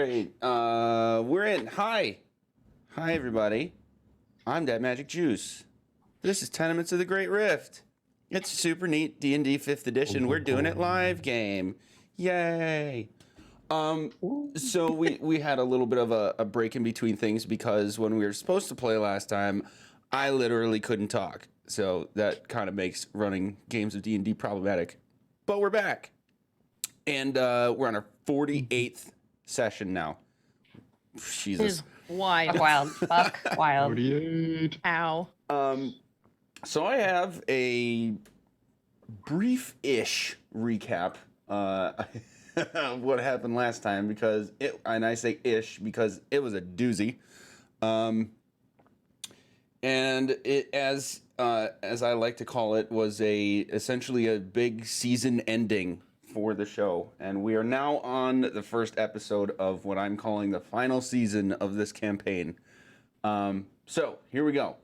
right. We're in. Hi, everybody. I'm that Magic Juice. This is Tenements of the Great Rift. It's a super neat D&D 5th edition. We're doing it live game. Yay. So we had a little bit of a break in between things because when we were supposed to play last time, I literally couldn't talk. So that kind of makes running games of D&D problematic. But we're back. And we're on our 48th session now. Jesus. Wild. Fuck wild. 48. Ow. So I have a brief-ish recap of what happened last time because and I say ish because it was a doozy. And it as I like to call it was essentially a big season ending for the show, and we are now on the first episode of what I'm calling the final season of this campaign. So here we go.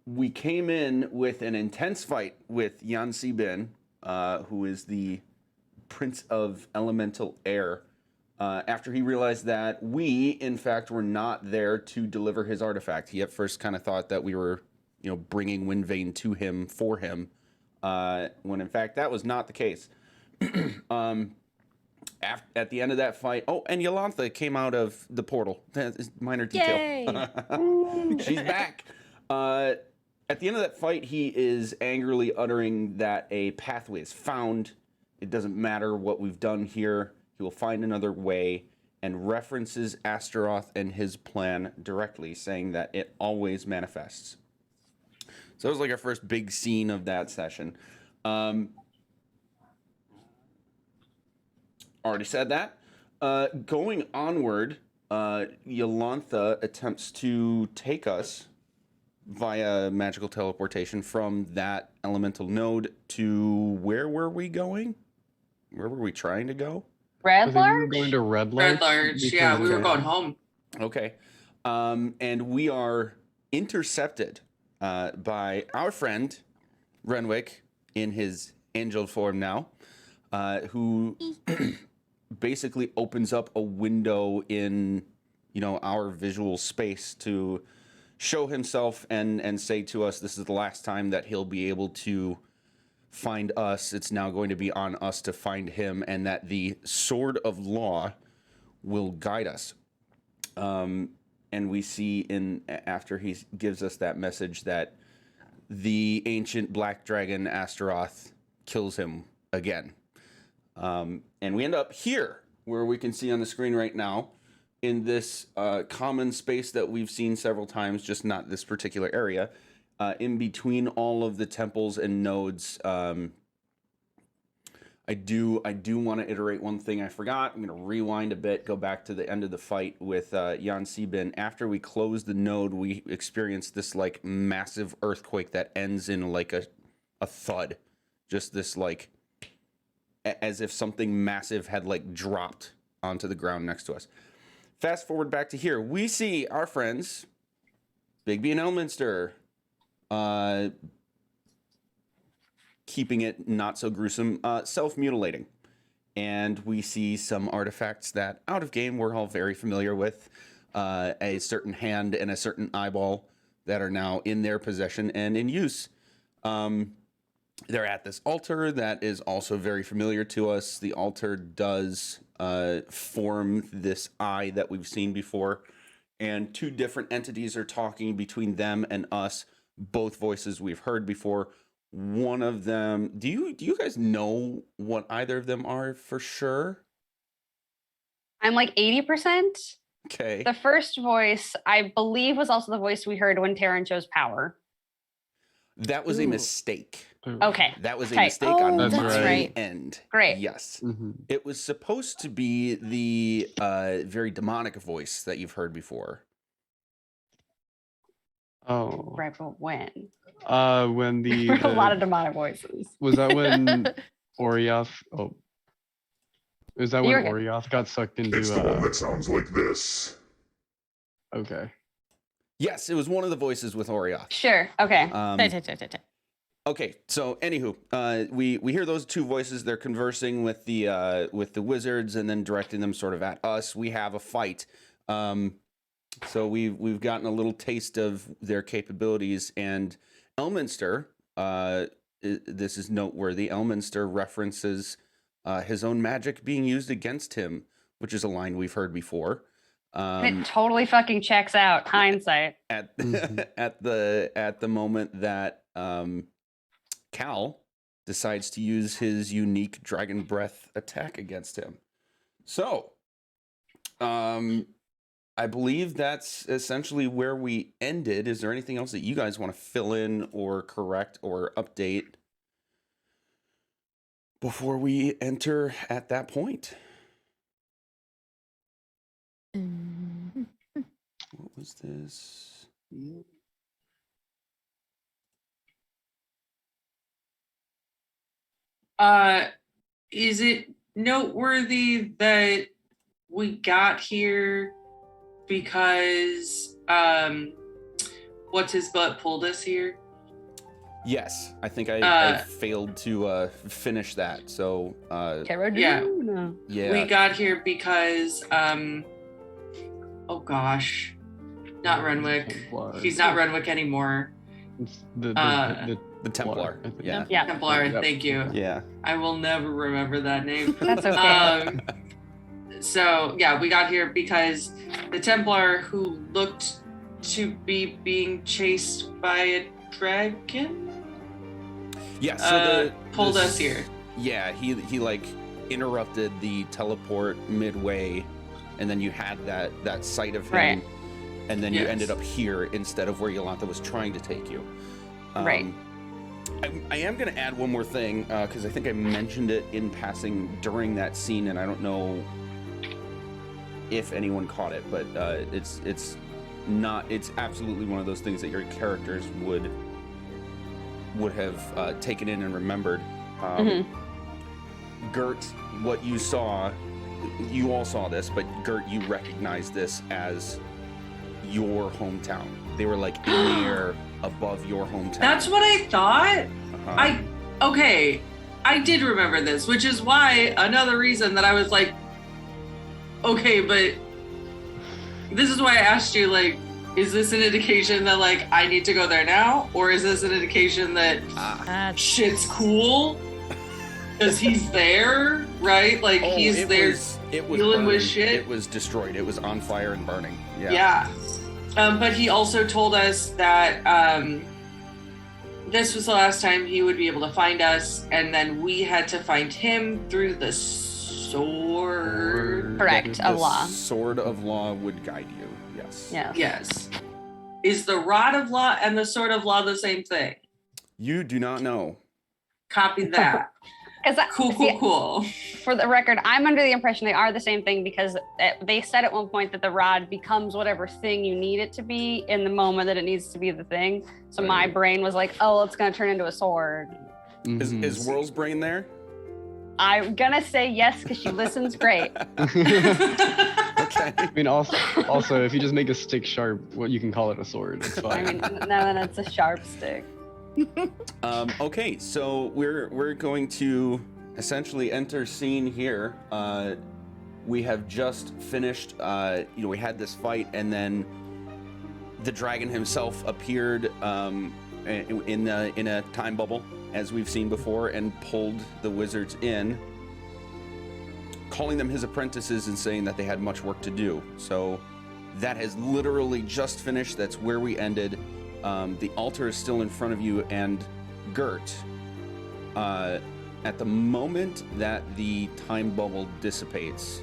We came in with an intense fight with Yan Si-bin, who is the Prince of Elemental Air, after he realized that we, in fact, were not there to deliver his artifact. He at first kind of thought that we were, bringing Windvane to him for him, when in fact that was not the case. At the end of that fight, and Yolantha came out of the portal. That is minor detail. She's back. At the end of that fight, he is angrily uttering that a pathway is found. It doesn't matter what we've done here. He will find another way, and references Astaroth and his plan directly, saying that it always manifests. So that was like our first big scene of that session. Already said that. Going onward, Yolantha attempts to take us via magical teleportation from that elemental node to where were we going? Where were we trying to go? Red We were Large? going to Red Large. Red Large, yeah, we were going home. Okay. And we are intercepted by our friend, Renwick, in his angel form now, who basically opens up a window in, our visual space to show himself and say to us, this is the last time that he'll be able to find us. It's now going to be on us to find him, and that the sword of law will guide us. And we see after he gives us that message that the ancient black dragon Astaroth kills him again. And we end up here, where we can see on the screen right now, in this common space that we've seen several times, just not this particular area, in between all of the temples and nodes. I do want to iterate one thing I forgot. I'm going to rewind a bit, go back to the end of the fight with Yan Si-bin. After we close the node, we experience this like massive earthquake that ends in like a thud. Just this like, as if something massive had like dropped onto the ground next to us. Fast forward back to here. We see our friends, Bigby and Elminster, keeping it not so gruesome, self-mutilating. And we see some artifacts that, out of game, we're all very familiar with. A certain hand and a certain eyeball that are now in their possession and in use. They're at this altar that is also very familiar to us. The altar does form this eye that we've seen before. And two different entities are talking between them and us. Both voices we've heard before. One of them, do you guys know what either of them are for sure? I'm like 80%. Okay. The first voice, I believe, was also the voice we heard when Terran chose power. That was a mistake. Okay. That was a Okay. mistake on That's my right. end. Great. Yes. Mm-hmm. It was supposed to be the very demonic voice that you've heard before. Oh. Right, but when? When We heard a lot of demonic voices. was that when Orioth? Oh, is that when You're good. Orioth got sucked into? It's the one that sounds like this. Okay. Yes, it was one of the voices with Orioth. Sure. Okay. Okay, so anywho, we hear those two voices. They're conversing with the wizards and then directing them sort of at us. We have a fight. So we've gotten a little taste of their capabilities, and Elminster. This is noteworthy. Elminster references his own magic being used against him, which is a line we've heard before. It totally fucking checks out. Hindsight. At at the moment that Cal decides to use his unique dragon breath attack against him. So, I believe that's essentially where we ended. Is there anything else that you guys want to fill in or correct or update before we enter at that point? What was this? Is it noteworthy that we got here because what's his butt pulled us here? Yes, I think I failed to finish that. So yeah, We got here because oh gosh, not Renwick. Templar. He's not Renwick anymore. It's the Templar. I think. Yeah. Yeah. Templar, Yep. thank you. Yeah. I will never remember that name. That's okay. So yeah, we got here because the Templar, who looked to be being chased by a dragon, Yeah. So pulled us here. Yeah, he like interrupted the teleport midway, and then you had that sight of him, Right. and then you Yes. ended up here instead of where Yolantha was trying to take you. Right. I am going to add one more thing because I think I mentioned it in passing during that scene, and I don't know if anyone caught it, but it's absolutely one of those things that your characters would have taken in and remembered. Gert, what you saw, you all saw this, but Gert, you recognized this as your hometown. They were like in the air above your hometown. That's what I thought. Uh-huh. I did remember this, which is why another reason that I was like, okay, but this is why I asked you, like, is this an indication that like I need to go there now, or is this an indication that shit's cool because he's there, right? Like he's there. It was dealing with burning. shit? It was destroyed. It was on fire and burning. Yeah. Yeah. But he also told us that this was the last time he would be able to find us, and then we had to find him through the sword. Correct, The of law. Sword of law would guide you. Yes. Yeah. Yes. Is the rod of law and the sword of law the same thing? You do not know. Copy that. Cool. For the record, I'm under the impression they are the same thing because they said at one point that the rod becomes whatever thing you need it to be in the moment that it needs to be the thing. So my brain was like, oh, it's going to turn into a sword. Is Whirl's brain there? I'm going to say yes because she listens great. Okay. I mean, also, if you just make a stick sharp, well, you can call it a sword. It's I fine. mean, no, it's a sharp stick. Okay, so we're going to essentially enter scene here. We have just finished. We had this fight, and then the dragon himself appeared in a time bubble, as we've seen before, and pulled the wizards in, calling them his apprentices and saying that they had much work to do. So that has literally just finished. That's where we ended. The altar is still in front of you, and Gert, at the moment that the time bubble dissipates,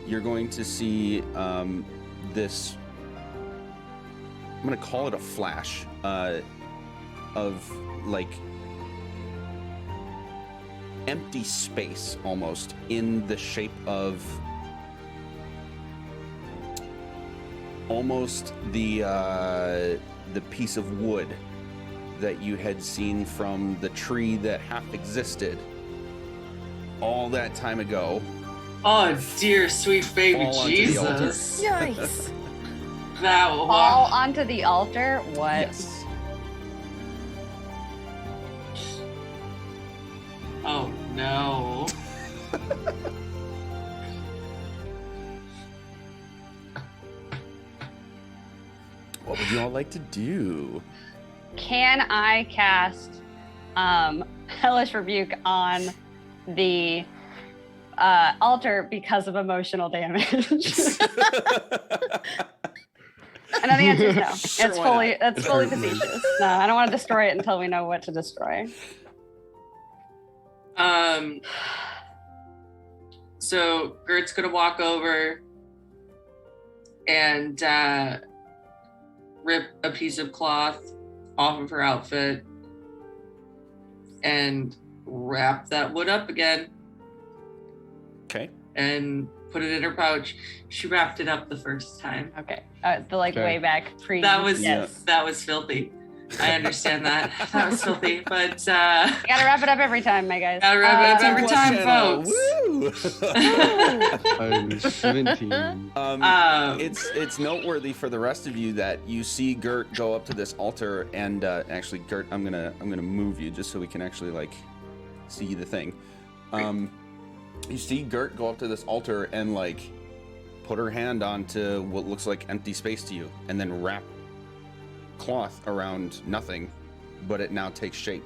you're going to see this, I'm going to call it a flash of like empty space almost in the shape of almost the piece of wood that you had seen from the tree that half existed all that time ago. Oh dear sweet baby Fall onto the altar. Jesus. Nice. That will Fall onto the altar? What? Yes. no. What would you all like to do? Can I cast Hellish Rebuke on the altar because of emotional damage? And then the answer is no. Sure, It's why fully not? it's fully facetious. No, I don't want to destroy it until we know what to destroy. So Gert's gonna walk over and rip a piece of cloth off of her outfit and wrap that wood up again Okay. and put it in her pouch. She wrapped it up the first time. Okay. The like Okay. way back pre. That was yes. that was filthy. I understand that. That was filthy, but You gotta wrap it up every time, my guys. gotta wrap it up every Plus time, channel. folks. Woo! I'm 17. It's noteworthy for the rest of you that you see Gert go up to this altar, and actually, Gert, I'm gonna move you just so we can actually like see the thing. You see Gert go up to this altar and like put her hand onto what looks like empty space to you, and then wrap cloth around nothing, but it now takes shape.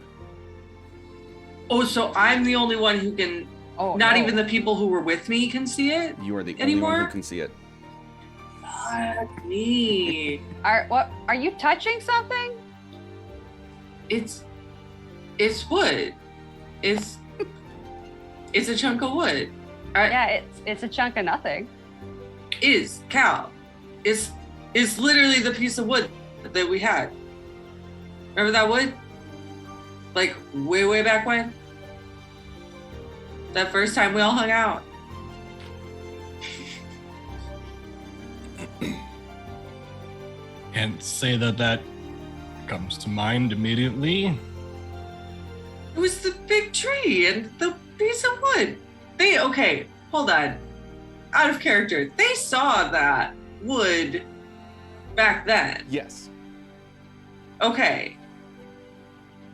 Oh, so I'm the only one who can. Oh, Not no. even the people who were with me can see it. You are the only Anymore? one who can see it. Fuck me. Are you touching something? It's wood. It's a chunk of wood. Yeah, it's a chunk of nothing. Is Cal. It's literally the piece of wood that we had. Remember that wood? Like way back when? That first time we all hung out. Can't say that comes to mind immediately. It was the big tree and the piece of wood. Okay, hold on. Out of character. They saw that wood back then. Yes. Okay.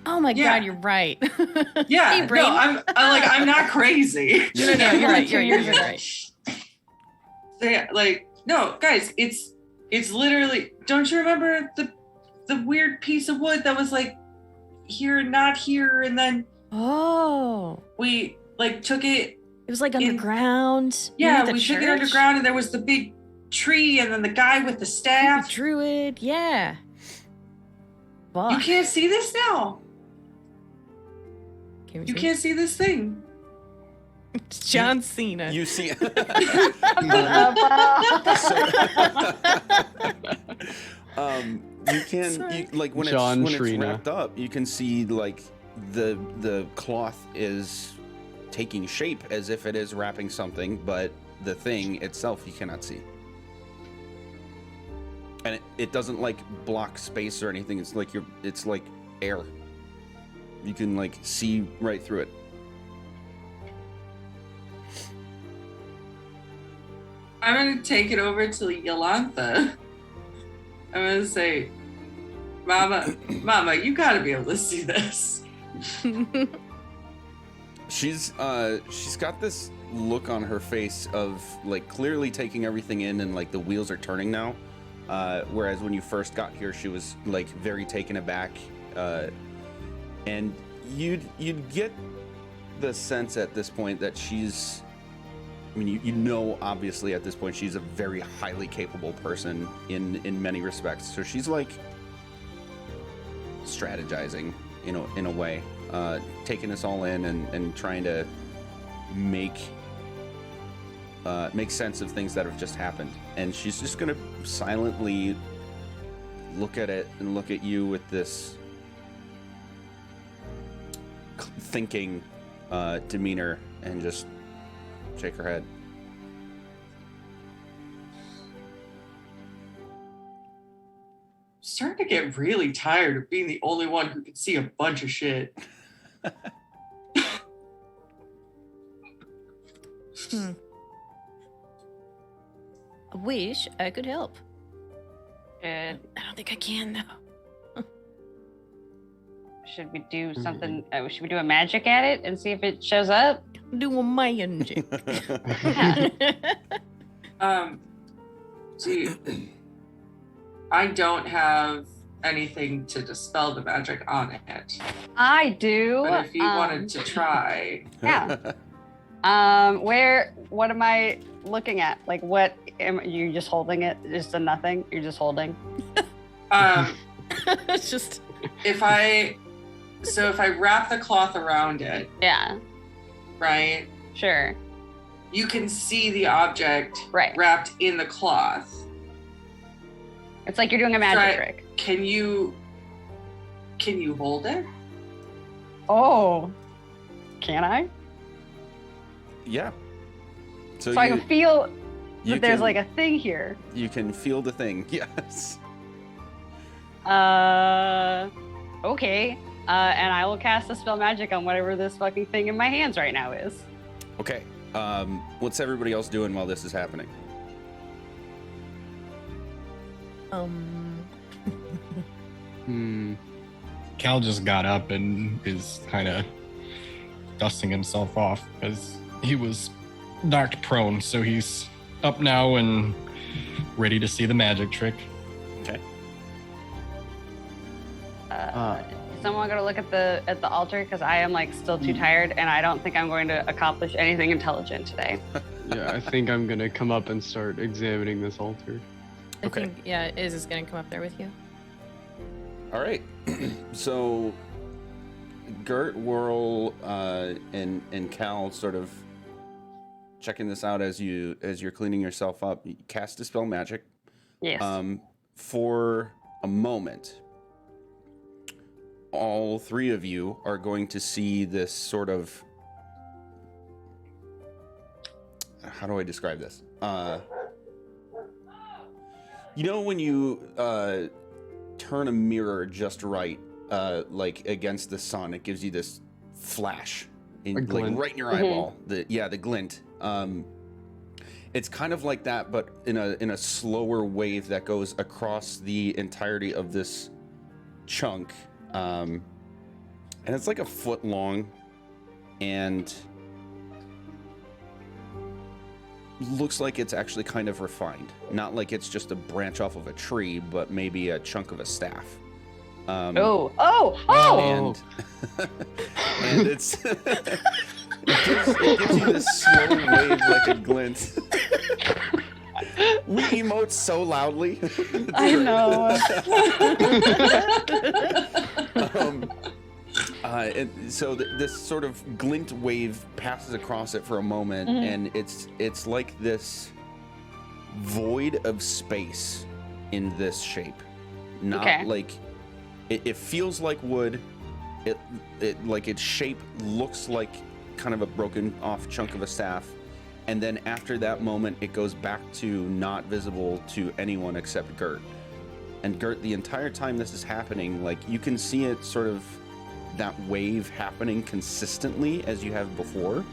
Oh my Yeah. god, you're right. Yeah. Hey, brain. No, I'm not crazy. No, you're right. You're right. So, yeah, like, no, guys, it's literally, don't you remember the weird piece of wood that was like here and not here, and then Oh, we like took it, it was like underground. yeah, near the we took it church? underground, and there was the big tree, and then the guy with the staff. The druid, yeah. Fuck. You can't see this now. Can we You see? can't see this thing. It's John Cena. You see. You can Sorry. like when John it's Trina. wrapped up, you can see like the cloth is taking shape as if it is wrapping something, but the thing itself you cannot see. And it doesn't like block space or anything. It's like air. You can like see right through it. I'm gonna take it over to Yolantha. I'm gonna say, Mama, you gotta be able to see this. She's got this look on her face of like clearly taking everything in, and like the wheels are turning now. Whereas when you first got here, she was like very taken aback, and you'd get the sense at this point that she's. I mean, you know, obviously at this point she's a very highly capable person in many respects. So she's like strategizing, in a way, taking us all in and trying to make sense of things that have just happened. And she's just gonna silently look at it and look at you with this thinking demeanor and just shake her head. I'm starting to get really tired of being the only one who can see a bunch of shit. I wish I could help. Good. I don't think I can though. should we do something? Should we do a magic at it and see if it shows up? Do a magic. I don't have anything to dispel the magic on it. I do. But if you wanted to try, Yeah. What am I looking at? Like, what am you just holding it? Just a nothing? You're just holding? It's just. if I wrap the cloth around it, Yeah, right, sure. you can see the object Right. wrapped in the cloth. It's like you're doing a magic Try- trick. Can you hold it? Oh, can I? Yeah. So I can feel you that there's can- like a thing here. You can feel the thing. Yes. Okay. And I will cast a spell magic on whatever this fucking thing in my hands right now is. Okay. What's everybody else doing while this is happening? Cal just got up and is kind of dusting himself off because he was knocked prone. So he's up now and ready to see the magic trick. Okay. Is someone gonna look at the altar? Because I am like still too tired, and I don't think I'm going to accomplish anything intelligent today. Yeah, I think I'm gonna come up and start examining this altar. I Okay. think, yeah, is gonna come up there with you. All right. So, Gert, Whirl, and Cal sort of checking this out as you're cleaning yourself up. You cast Dispel Magic. Yes. For a moment, all three of you are going to see this sort of. How do I describe this? You know when you turn a mirror just right, like against the sun, it gives you this flash, A like glint. right in your eyeball. The glint. It's kind of like that, but in a slower wave that goes across the entirety of this chunk, and it's like a foot long, and looks like it's actually kind of refined. Not like it's just a branch off of a tree, but maybe a chunk of a staff. And and it's it gives you this slow wave like a glint. We emote so loudly. It's I great. know. And so this sort of glint wave passes across it for a moment, and it's like this void of space in this shape. Not Okay. like it feels like wood. It like its shape looks like kind of a broken off chunk of a staff, and then after that moment, it goes back to not visible to anyone except Gert. And Gert, the entire time this is happening, like you can see it sort of that wave happening consistently as you have before,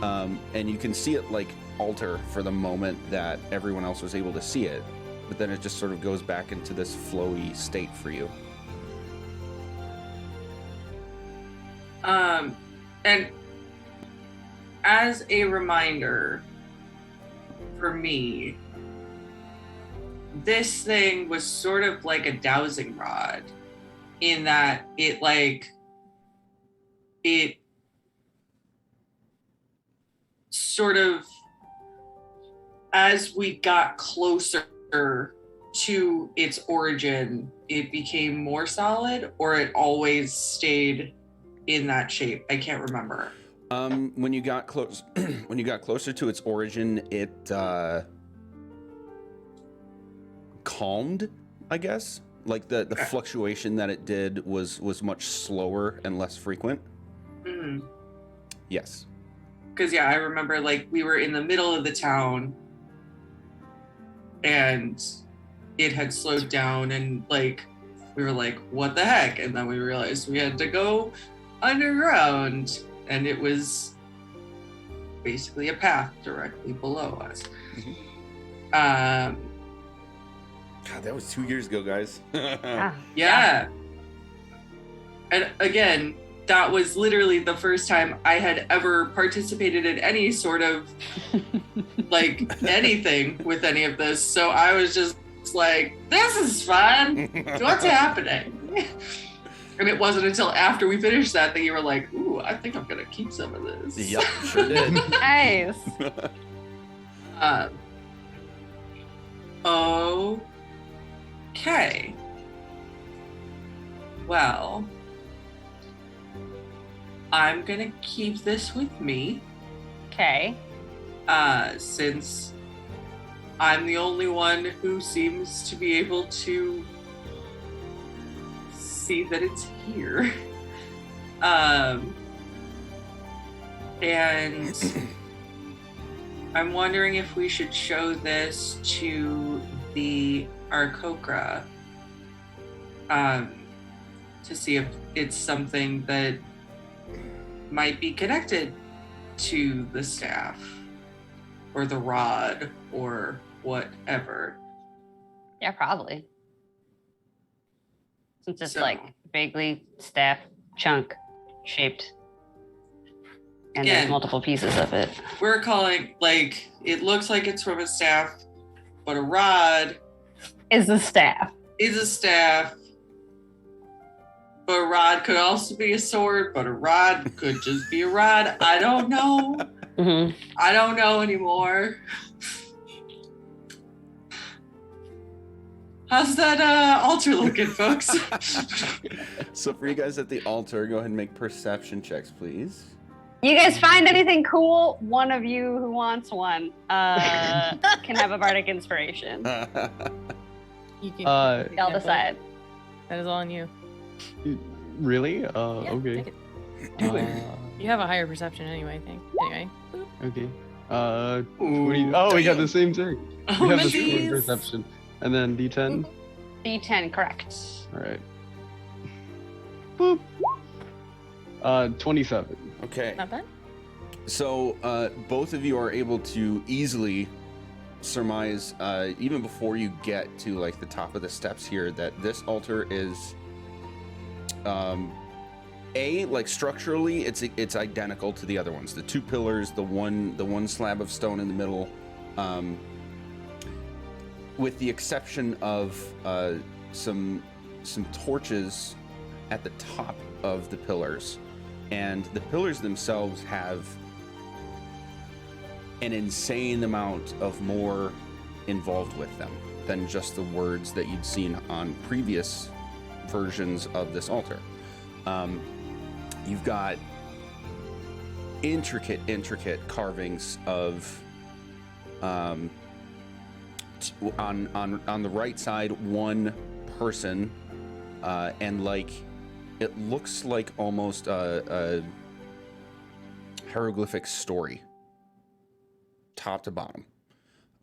and you can see it like alter for the moment that everyone else was able to see it, but then it just sort of goes back into this flowy state for you. And as a reminder for me, this thing was sort of like a dowsing rod in that it sort of, as we got closer to its origin, it became more solid, or it always stayed in that shape. I can't remember. When you got close, when you got closer to its origin, it calmed, I guess. Like the Okay. fluctuation that it did was much slower and less frequent. Mm-hmm. Yes. Because I remember like we were in the middle of the town and it had slowed down, and like we were like, what the heck? And then we realized we had to go underground, and it was basically a path directly below us. God, that was 2 years ago, guys. Ah, Yeah. And again, that was literally the first time I had ever participated in any sort of like anything with any of this. So I was just like, this is fun. What's happening? And it wasn't until after we finished that you were like, ooh, I think I'm going to keep some of this. Yep, sure did. Nice. Okay. Well, I'm gonna keep this with me, Okay. since I'm the only one who seems to be able to see that it's here. And I'm wondering if we should show this to the Arcocra, to see if it's something that might be connected to the staff or the rod or whatever. Yeah, probably. Since it's So- like vaguely staff chunk shaped. And Yeah. there's multiple pieces of it. We're calling, like, it looks like it's from a staff, but a rod Is the staff. is a staff. But a rod could also be a sword, but a rod could just be a rod. I don't know. Mm-hmm. I don't know anymore. How's that altar looking, folks? So for you guys at the altar, go ahead and make perception checks, please. You guys find anything cool? One of you who wants one can have a bardic inspiration. You can. Y'all decide. That is all on you. Really? Yeah, Okay. take it. You have a higher perception anyway, I think. Anyway. Okay. Ooh, 20. Oh, we got the same thing. Oh, We have the jeez. same perception. And then D10. D10, correct. All right. Boop. 27. Okay. Not bad. So both of you are able to easily surmise, even before you get to like the top of the steps here, that this altar is, like structurally, it's identical to the other ones. The two pillars, the one slab of stone in the middle, with the exception of some torches at the top of the pillars. And the pillars themselves have an insane amount of more involved with them than just the words that you'd seen on previous versions of this altar. You've got intricate carvings of on the right side, one person, and like it looks like almost a hieroglyphic story, top to bottom.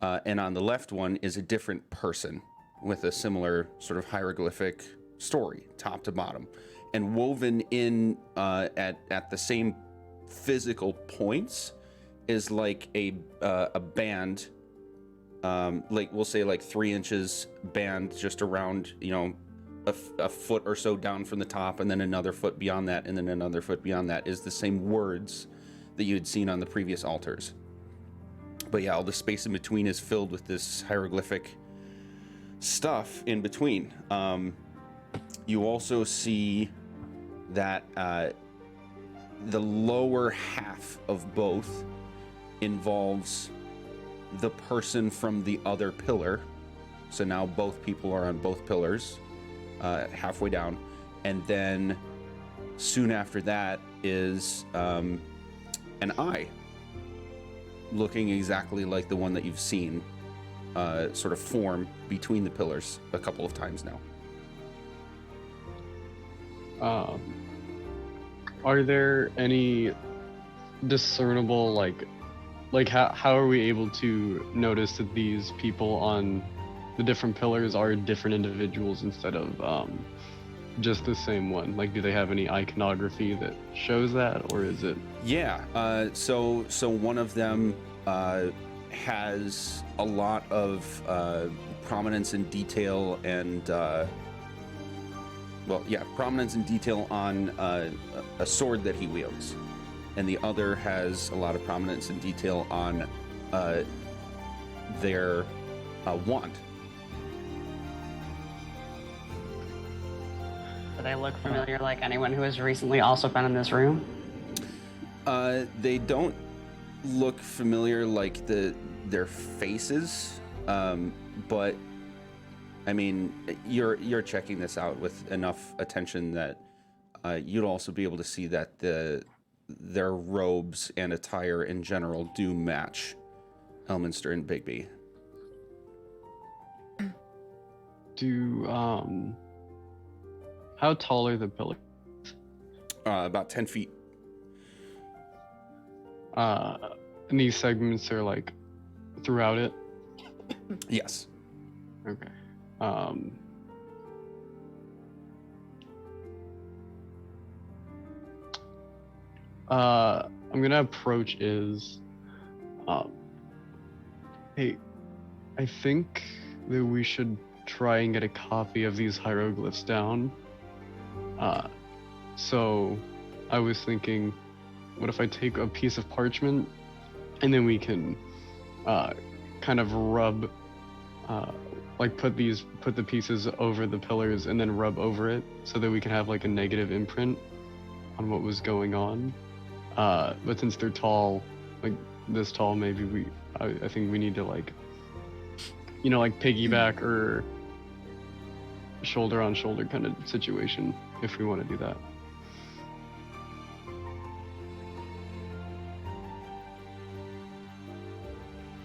And on the left one is a different person with a similar sort of hieroglyphic story, top to bottom. And woven in at the same physical points is like a band, like we'll say like 3 inches band just around, a foot or so down from the top, and then another foot beyond that, and then another foot beyond that is the same words that you had seen on the previous altars. But yeah, all the space in between is filled with this hieroglyphic stuff in between. You also see that the lower half of both involves the person from the other pillar. So now both people are on both pillars, halfway down. And then soon after that is an eye, looking exactly like the one that you've seen sort of form between the pillars a couple of times now. Are there any discernible, like how are we able to notice that these people on the different pillars are different individuals instead of just the same one? Like, do they have any iconography that shows that, or is it? Yeah. So one of them has a lot of prominence and detail and prominence and detail on a sword that he wields, and the other has a lot of prominence and detail on their wand. Do they look familiar like anyone who has recently also been in this room? They don't look familiar like their faces, but I mean, you're checking this out with enough attention that you'd also be able to see that their robes and attire in general do match Elminster and Bigby. How tall are the pillars? About 10 feet. And these segments are like throughout it? Yes. Okay. I'm gonna approach hey, I think that we should try and get a copy of these hieroglyphs down. So I was thinking, what if I take a piece of parchment and then we can kind of rub, like put the pieces over the pillars and then rub over it so that we can have like a negative imprint on what was going on. But since they're tall, like this tall, maybe I think we need to like, like piggyback or shoulder on shoulder kind of situation if we want to do that.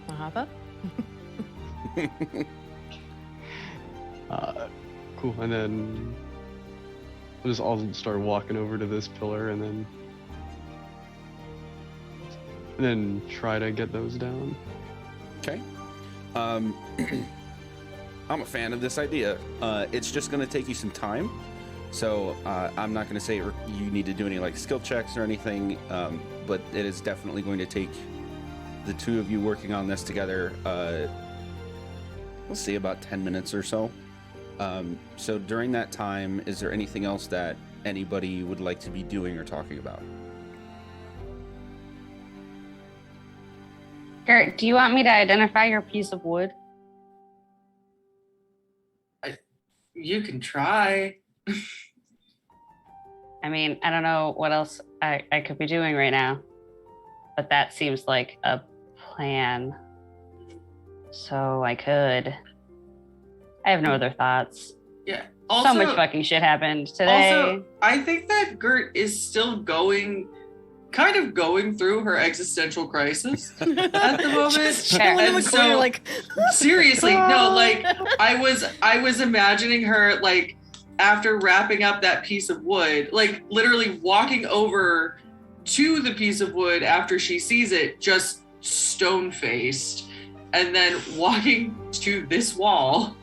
Mahaba? Cool, and then we'll just all start walking over to this pillar and then try to get those down. Okay. I'm a fan of this idea. It's just going to take you some time, so I'm not going to say you need to do any like skill checks or anything, but it is definitely going to take the two of you working on this together, we'll see about 10 minutes or so. So during that time, is there anything else that anybody would like to be doing or talking about? Garrett, do you want me to identify your piece of wood? You can try. I mean, I don't know what else I could be doing right now, but that seems like a plan. So I have no other thoughts. Yeah. So much fucking shit happened today. Also, I think that Gert is still going through her existential crisis at the moment. Just chilling in the corner, like seriously, no, like I was imagining her like after wrapping up that piece of wood, like literally walking over to the piece of wood after she sees it, just stone-faced, and then walking to this wall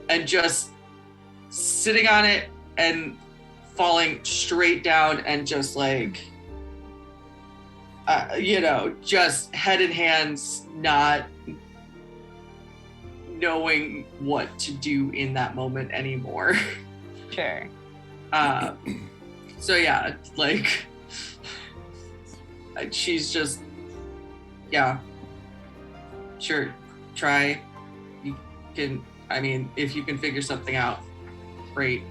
and just sitting on it and falling straight down and just like just head in hands, not knowing what to do in that moment anymore. Sure. So yeah, like she's just, yeah, sure, try. You can, I mean, if you can figure something out, great.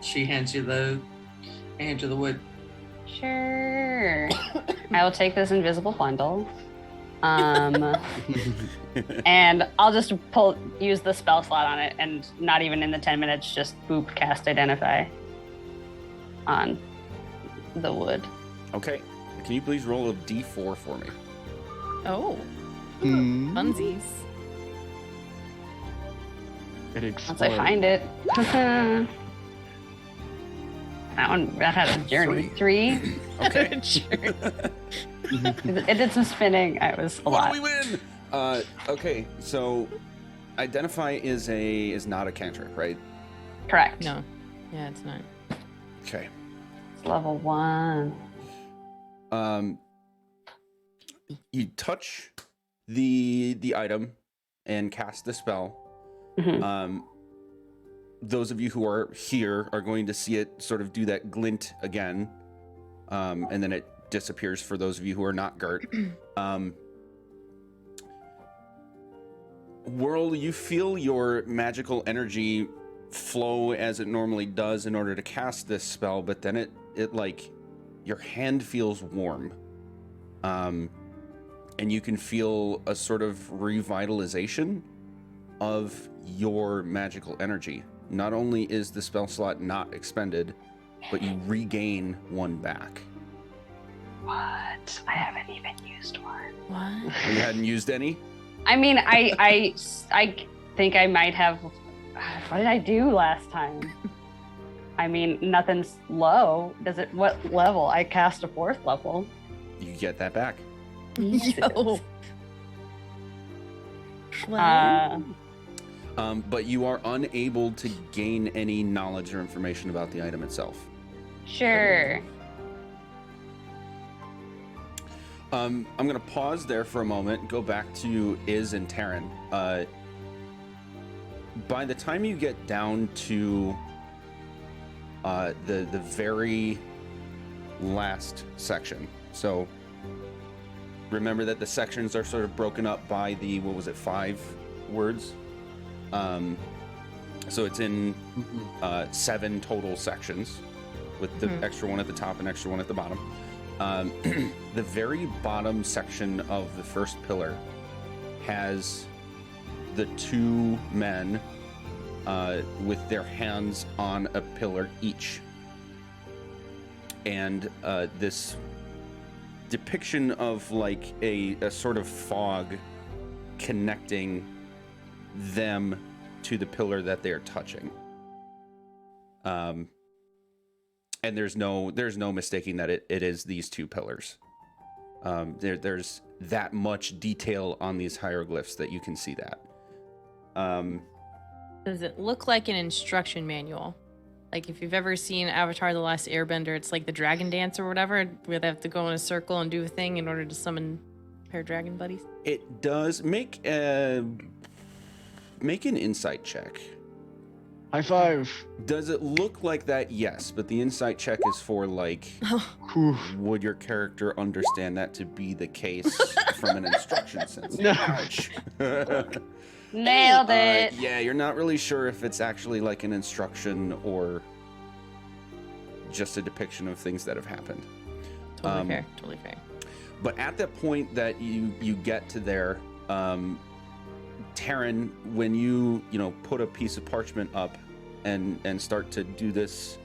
She hands you the wood. Sure. I will take this invisible bundle. And I'll just use the spell slot on it, and not even in the 10 minutes, just boop, cast identify on the wood. Okay. Can you please roll a d4 for me? oh, funsies. It Once I find it. That had a journey. 3. Okay. It did some spinning. It was a lot. What do we win? Okay, so identify is not a cantrip, right? Correct. No. Yeah, it's not. Okay. It's level 1. You touch the item and cast the spell. Mhm. those of you who are here are going to see it sort of do that glint again, and then it disappears for those of you who are not Gert. Whirl, you feel your magical energy flow as it normally does in order to cast this spell, but then it like your hand feels warm, and you can feel a sort of revitalization of your magical energy. Not only is the spell slot not expended, but you regain one back. What? I haven't even used one. What? You hadn't used any? I mean, I think I might have. What did I do last time? I mean, nothing's low. Does it? What level? I cast a 4th level. You get that back. Yo. Well, But you are unable to gain any knowledge or information about the item itself. Sure. I'm going to pause there for a moment, go back to Iz and Taryn. By the time you get down to the very last section, so remember that the sections are sort of broken up by the, 5 words? So it's in 7 total sections with the extra one at the top and extra one at the bottom. The very bottom section of the first pillar has the 2 men with their hands on a pillar each. And this depiction of like a sort of fog connecting them to the pillar that they are touching. And there's no mistaking that it is these 2 pillars. There's that much detail on these hieroglyphs that you can see that. does it look like an instruction manual? Like if you've ever seen Avatar: The Last Airbender, it's like the dragon dance or whatever, where they have to go in a circle and do a thing in order to summon a pair of dragon buddies. It does make an insight check. High five. Does it look like that? Yes, but the insight check is for like, Whew. would your character understand that to be the case from an instruction sense? No. Ouch. Nailed it. Yeah, you're not really sure if it's actually like an instruction or just a depiction of things that have happened. Totally fair. Totally fair. But at that point that you get to there, Taryn, when you put a piece of parchment up and start to do this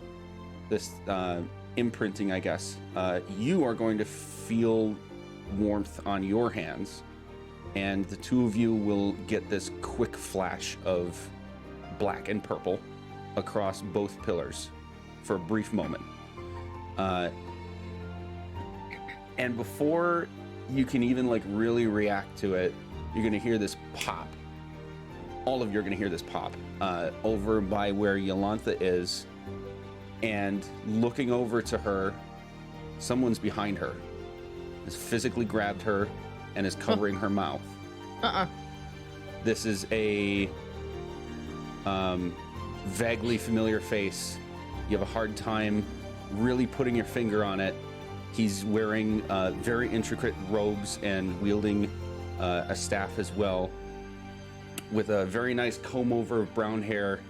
imprinting, I guess, you are going to feel warmth on your hands, and the 2 of you will get this quick flash of black and purple across both pillars for a brief moment. And before you can even like really react to it, you're going to hear this pop. All of you are going to hear this pop over by where Yolantha is, and looking over to her, someone's behind her, has physically grabbed her and is covering her mouth. This is a vaguely familiar face. You have a hard time really putting your finger on it. He's wearing very intricate robes and wielding a staff as well, with a very nice comb over of brown hair,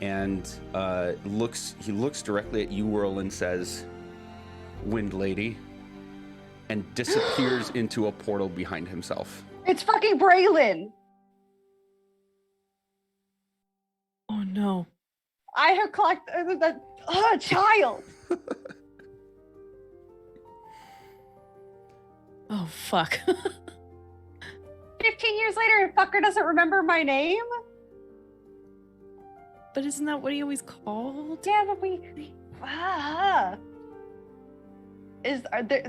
and he looks directly at you, Whirl, and says, "Wind Lady," and disappears into a portal behind himself. It's fucking Braylon. Oh no. I have clocked a child. Oh fuck. 15 years later, and fucker doesn't remember my name? But isn't that what he always called? Yeah, but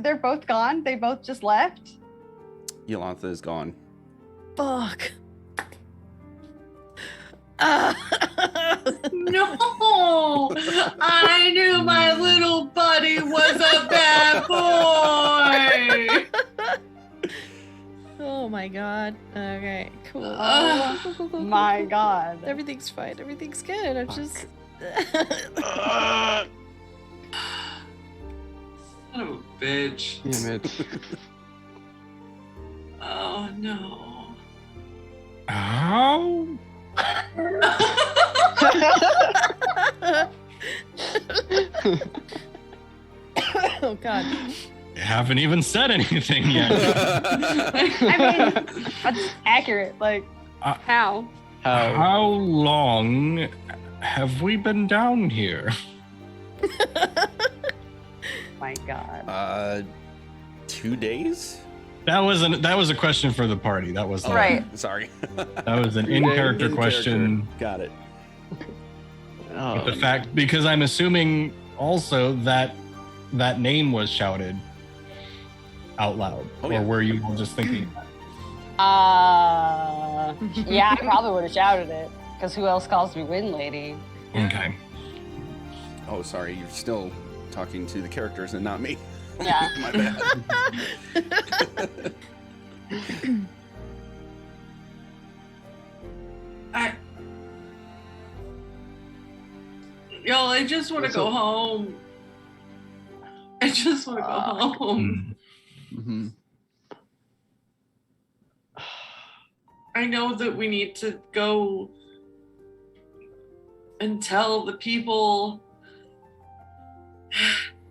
they're both gone? They both just left? Yolantha is gone. Fuck. No, I knew my little buddy was a bad boy. Oh Oh my god. Okay, cool. Oh Cool, cool, cool, cool, My cool. God. Everything's fine. Everything's good. I'm just. Son of a bitch. Damn it. Oh no. How? Oh god. You haven't even said anything yet. I mean, that's accurate. Like, how? How long have we been down here? My God. 2 days? That was a question for the party. That was Right. Sorry. That was an in-character question. Got it. Oh, The fact, because I'm assuming also that that name was shouted out loud, Oh, yeah. or were you all just thinking? Yeah, I probably would have shouted it. Because who else calls me Wind Lady? Okay. Oh, sorry. You're still talking to the characters and not me. Yeah. My bad. I just want to go home. I just want to go home. Mm-hmm. I know that we need to go and tell the people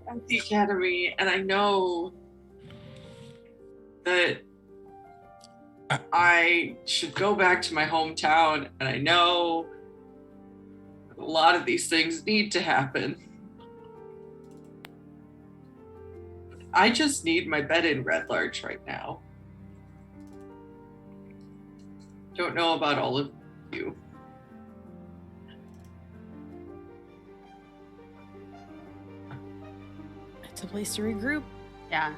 at the academy, and I know that I should go back to my hometown, and I know a lot of these things need to happen. I just need my bed in Red Larch right now. Don't know about all of you. It's a place to regroup. Yeah.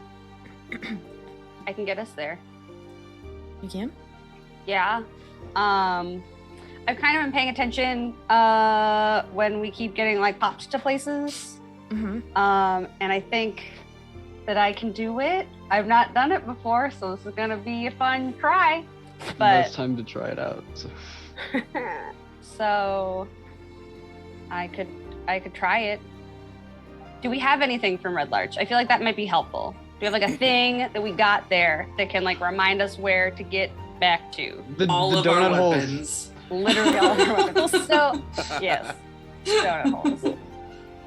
I can get us there. You can? Yeah. I've kind of been paying attention when we keep getting like popped to places. Mm-hmm. And I think that I can do it. I've not done it before, so this is gonna be a fun try. Now it's But time to try it out. So. so I could try it. Do we have anything from Red Larch? I feel like that might be helpful. Do we have like a thing that we got there that can like remind us where to get back to? All the of our donut holes. weapons. Literally all of our weapons. So yes, donut holes.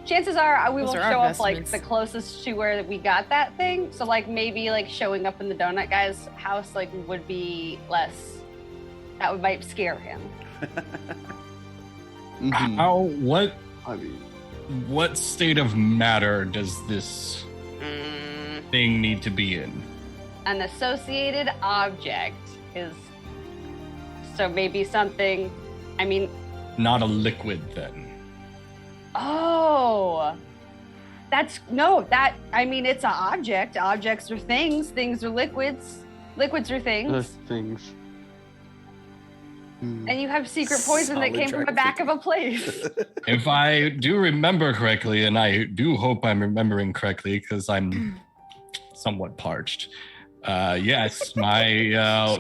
Chances are we Those will are our show up like vestments. the closest to where we got that thing. So like maybe like showing up in the donut guy's house like would be less. That would might scare him. Mhm. How? I mean, What state of matter does this thing need to be in? An associated object is so maybe something. I mean, Not a liquid, then. oh, that's no. That I mean, it's an object. Objects are things. Things are liquids. Liquids are things. things. Hmm. And you have secret poison that Solid came from the track back of a place. If I do remember correctly, and I do hope I'm remembering correctly because I'm somewhat parched. Yes, my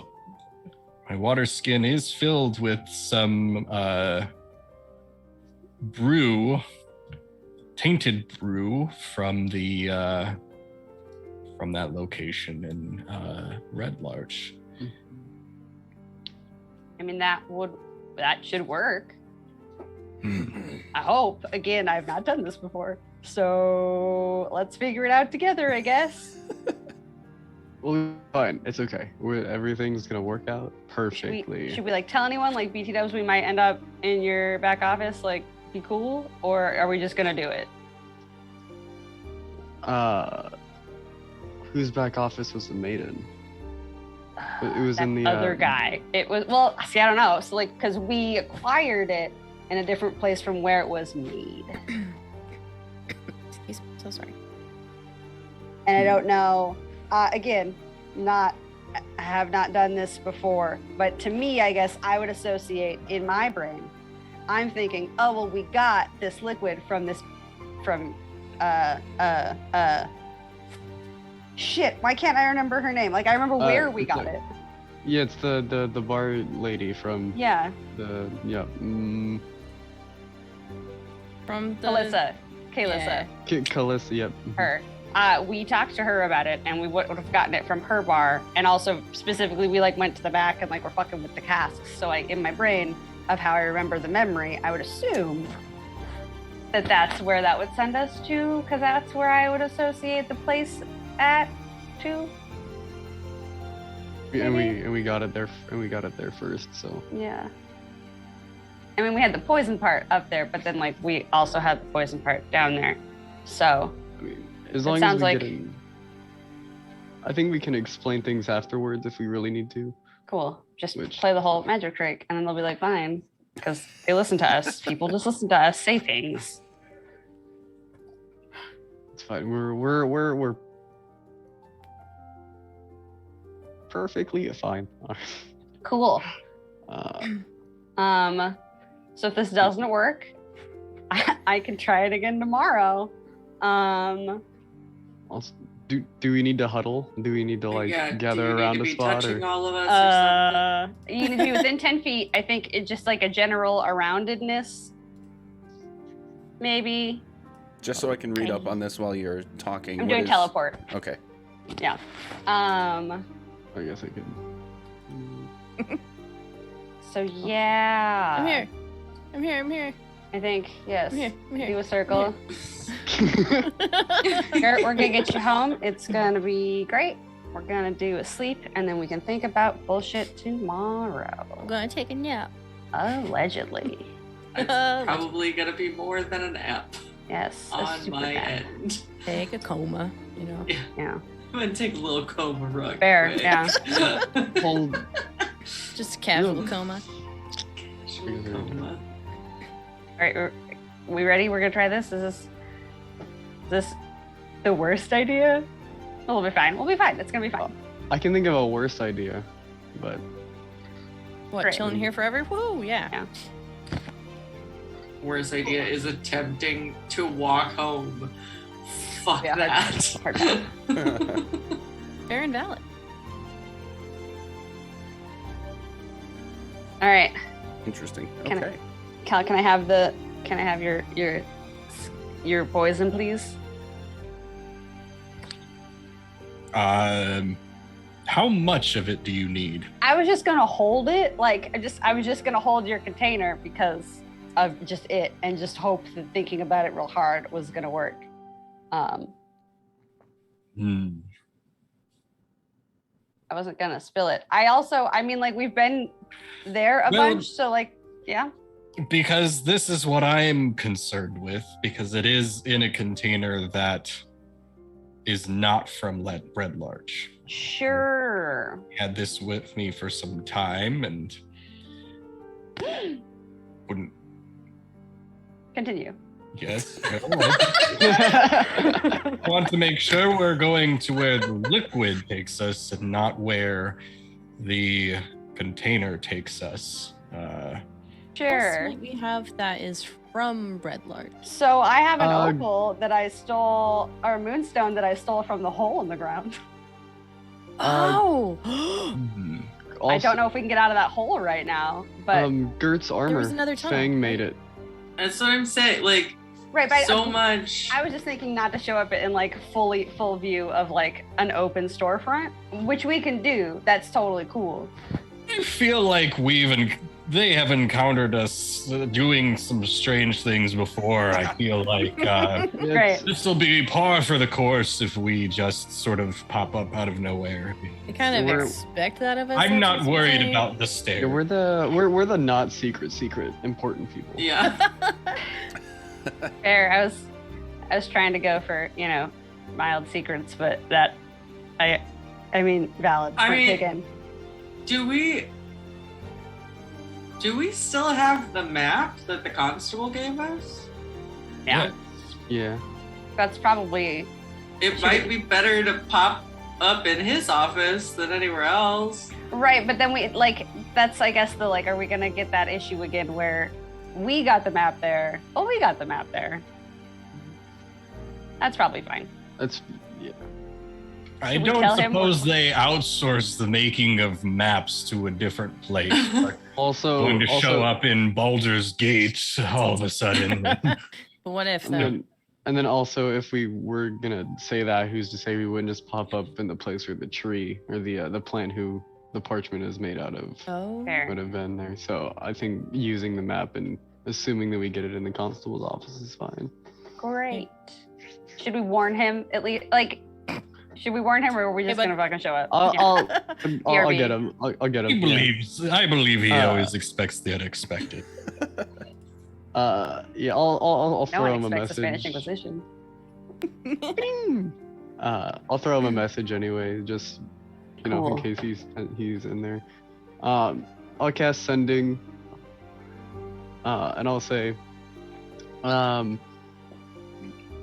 water skin is filled with some brew, tainted brew from that location in Red Larch. I mean, that should work. Hmm. I hope. Again, I've not done this before. So let's figure it out together, I guess. Well, fine. It's okay. Everything's gonna work out perfectly. Should we like tell anyone, like BT dubs, we might end up in your back office, like be cool? Or are we just gonna do it? Whose back office was the maiden? It was That in the other guy. It was, well, see, I don't know. So like, cause we acquired it in a different place from where it was made. He's so sorry. And I don't know. Again, I have not done this before, but to me, I guess I would associate in my brain. I'm thinking, oh well, we got this liquid from shit. Why can't I remember her name? Like I remember where we got it. Yeah, it's the bar lady from Yeah, the From the Kalissa. Yeah. Calissa. Yep. Her. We talked to her about it, and we would have gotten it from her bar. And also, specifically, we like went to the back and like we're fucking with the casks. So, like in my brain of how I remember the memory, I would assume that that's where that would send us to, because that's where I would associate the place at to. And we got it there. And we got it there first. So Yeah. I mean, we had the poison part up there, but then like we also had the poison part down there. So I mean, as It long as sounds we like- get in, I think we can explain things afterwards if we really need to. cool. Just Which- play the whole magic trick, and then they'll be like, fine, because they listen to us. People just listen to us say things. It's fine. We're perfectly fine. Cool. Uh, So if this doesn't work, I can try it again tomorrow. also, do we need to huddle? Do we need to like Yeah, gather do you around need a to be spot? touching Or... all of us or something? You need to be within 10 feet. I think it's just like a general aroundedness. Maybe. Just so I can read up on this while you're talking. I'm what doing is- teleport. Okay. Yeah. I guess I could. So yeah. I'm here. I'm here. I'm here. I think, yes. I'm here. I'm Do here. a circle. Gert, we're gonna get you home. It's gonna be great. We're gonna do a sleep, and then we can think about bullshit tomorrow. I'm gonna take a nap. Allegedly. It's probably gonna be more than an app Yes. a on super my nap. end. Take a coma. You know. Yeah. I'm gonna take a little coma rug. Fair, quick. yeah. Hold. Just a casual Really? coma. Coma. All right, we ready? We're gonna try this. Is this the worst idea? We'll be fine. We'll be fine. It's gonna be fine. I can think of a worse idea, but What? Great. Chilling here forever? Woo! Yeah. Yeah. Worst idea is attempting to walk home. Fuck Yeah, that. Hard time. Fair and valid. All right, Interesting. Can I- Okay. Cal. Can I have your poison, please? How much of it do you need? I was just gonna hold it. Like I was just gonna hold your container because of just it, and just hope that thinking about it real hard was gonna work. I wasn't gonna spill it. I mean, like we've been there a Well- bunch, so like, yeah. Because this is what I'm concerned with, because it is in a container that is not from Red Larch. Sure. I had this with me for some time and wouldn't. Continue. Yes. I want to make sure we're going to where the liquid takes us and not where the container takes us. Sure. What we have that is from Red Larch. So I have an Uh, opal that I stole, or a moonstone that I stole from the hole in the ground. Oh! I don't know if we can get out of that hole right now, but Gert's armor. was another tunnel, Fang right? made it. That's what I'm saying. Like, right. But so much. I was just thinking not to show up in like full view of like an open storefront, which we can do. That's totally cool. I feel like they have encountered us doing some strange things before. I feel like Great. this will be par for the course if we just sort of pop up out of nowhere. I kind of We're- expect that of us. I'm at not this worried point. about the Yeah, stairs. we're the not secret important people. Yeah. Fair. I was trying to go for, you know, mild secrets, but that I mean valid. I Point mean- taken. Do we still have the map that the constable gave us? Yeah. Yeah. That's probably It might be better to pop up in his office than anywhere else. right, but then we like that's I guess the like are we gonna get that issue again where we got the map there? Oh, we got the map there. That's probably fine. That's yeah. I Should we don't tell him suppose they outsource the making of maps to a different place. Like Also, going to show up in Baldur's Gate all of a sudden. But what if And though? then also, if we were gonna say that, who's to say we wouldn't just pop up in the place where the tree or the plant who the parchment is made out of Oh. Fair. would have been there. So I think using the map and assuming that we get it in the constable's office is fine. Great. Should we warn him at least? Like, should we warn him, or are we just but- gonna fucking show up? I'll BRB. get him. I'll get him. I believe he Uh, always expects the unexpected. Yeah, I'll No throw one him a expects the Spanish message. Inquisition. I'll throw him a message anyway, just in Cool. case he's in there. I'll cast sending, and I'll say,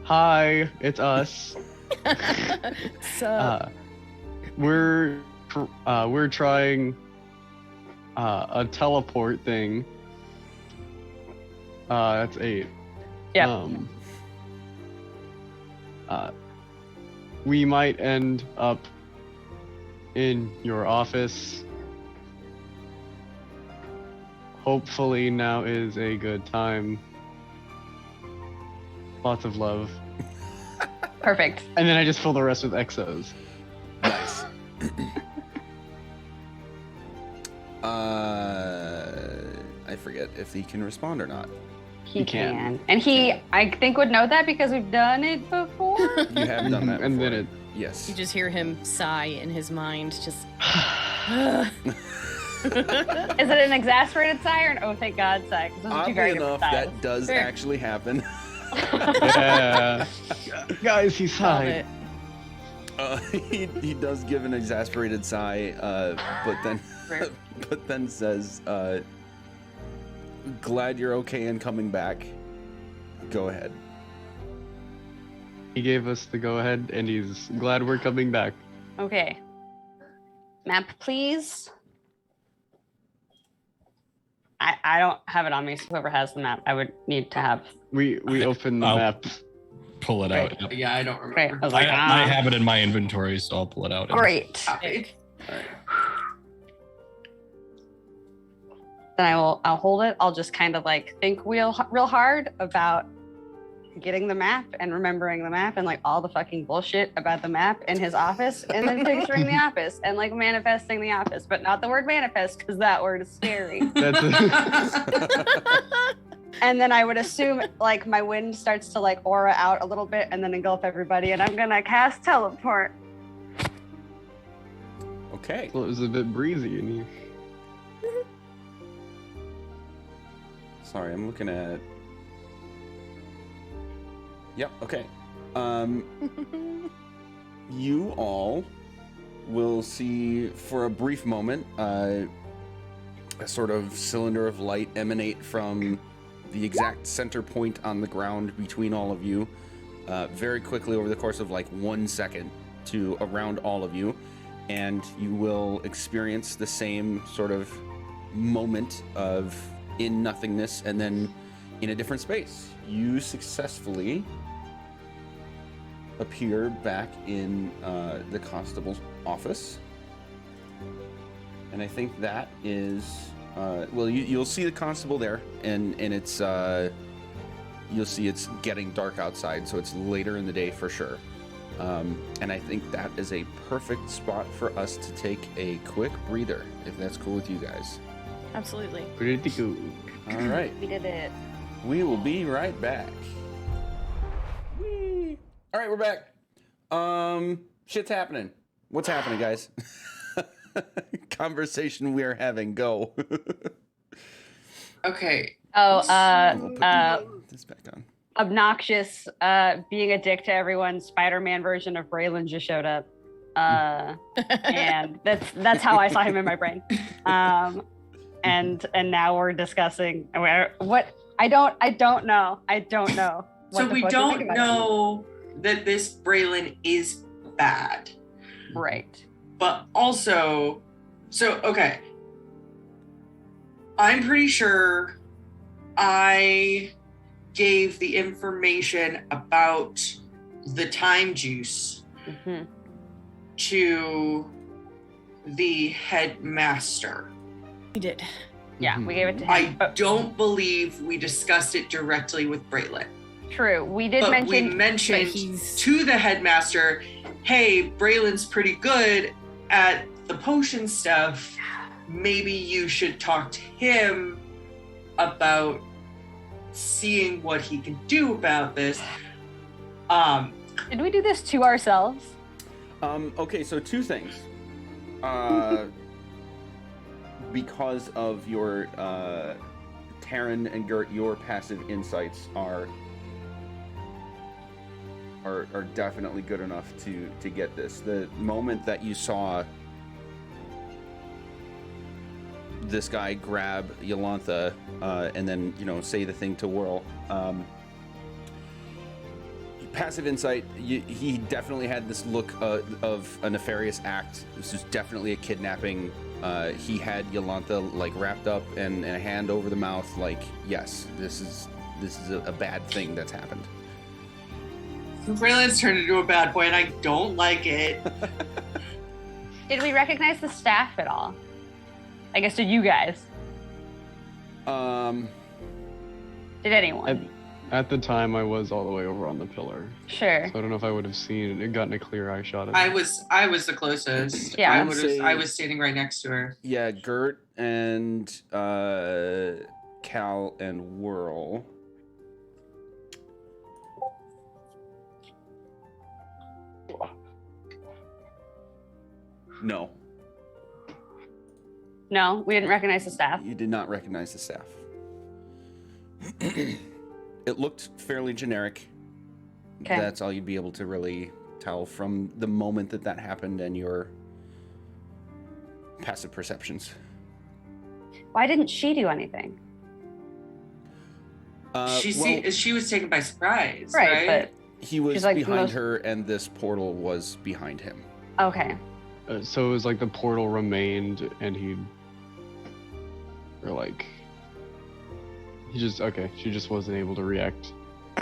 "Hi, it's us. So We're trying a teleport thing. That's 8. Yep. We might end up in your office. Hopefully now is a good time. Lots of love." Perfect. And then I just fill the rest with XOs. Nice. I forget if he can respond or not. He He can. can. And he, I think, would know that because we've done it before. You have done that And before. then it Yes. you just hear him sigh in his mind, just. Is it an exasperated sigh or an oh thank God sigh? 'Cause those are two Oddly very different enough, styles. that does Fair. actually happen. yeah. Guys, he Love sighed. it. He does give an exasperated sigh, but then Fair. but then says, "Glad you're okay and coming back. Go ahead." He gave us the go ahead, and he's glad we're coming back. Okay. Map, please. I don't have it on me, so whoever has the map, I would need to have. We opened the I'll- map. Pull it out. Yep. Yeah, I don't Great. I remember. was like, I have it in my inventory, so I'll pull it out. great. Copy. Then I'll hold it. I'll just kind of like think real hard about getting the map and remembering the map and like all the fucking bullshit about the map in his office, and then picturing the office and like manifesting the office, but not the word manifest because that word is scary. That's And then I would assume like my wind starts to like aura out a little bit and then engulf everybody, and I'm gonna cast teleport. Okay. well, it was a bit breezy in here. Sorry, I'm looking at. Yep. Okay. You all will see for a brief moment a sort of cylinder of light emanate from the exact center point on the ground between all of you, very quickly over the course of like 1 second to around all of you, and you will experience the same sort of moment of in nothingness and then in a different space. You successfully appear back in the constable's office, and I think that is well, you'll see the constable there, and it's you'll see it's getting dark outside, so it's later in the day for sure. And I think that is a perfect spot for us to take a quick breather, if that's cool with you guys. Absolutely. Pretty cool. All right, We did it. we will be right back. Whee! All right, we're back. Shit's happening. What's happening, guys? Conversation we are having. Go. Okay. Oh, We'll put this back on. obnoxious, being a dick to everyone. Spider-Man version of Braylon just showed up, and that's how I saw him in my brain. And now we're discussing what I don't know. So what the we fuck to think don't about it. know that this Braylon is bad. Right. But also, okay. I'm pretty sure I gave the information about the time juice hmm to the headmaster. We did. Yeah, we gave it to him. I but don't believe we discussed it directly with Braylon. true. We did But we mention mentioned that he's- to the headmaster, hey, Braylon's pretty good at the potion stuff. Maybe you should talk to him about seeing what he can do about this. did we do this to ourselves? Okay, so two things. Because of your Taryn and Gert, your passive insights are definitely good enough to get this. The moment that you saw this guy grab Yolantha and then say the thing to Whirl, passive insight, he definitely had this look of a nefarious act. This was definitely a kidnapping. He had Yolantha like wrapped up and a hand over the mouth. Like, yes, this is a bad thing that's happened. Braylon's turned into a bad boy, and I don't like it. Did we recognize the staff at all? I guess did you guys? Did anyone? At the time, I was all the way over on the pillar, Sure. so I don't know if I would have seen it, gotten a clear eye shot of it. I was the closest. Yeah. I was standing right next to her. Yeah, Gert and Cal and Whirl. No, No, we didn't recognize the staff. you did not recognize the staff. It looked fairly generic. Okay. That's all you'd be able to really tell from the moment that happened and your passive perceptions. Why didn't she do anything? She was taken by surprise, Right, right? he was she's like behind most- her, and this portal was behind him. but okay. So it was like the portal remained, and she just wasn't able to react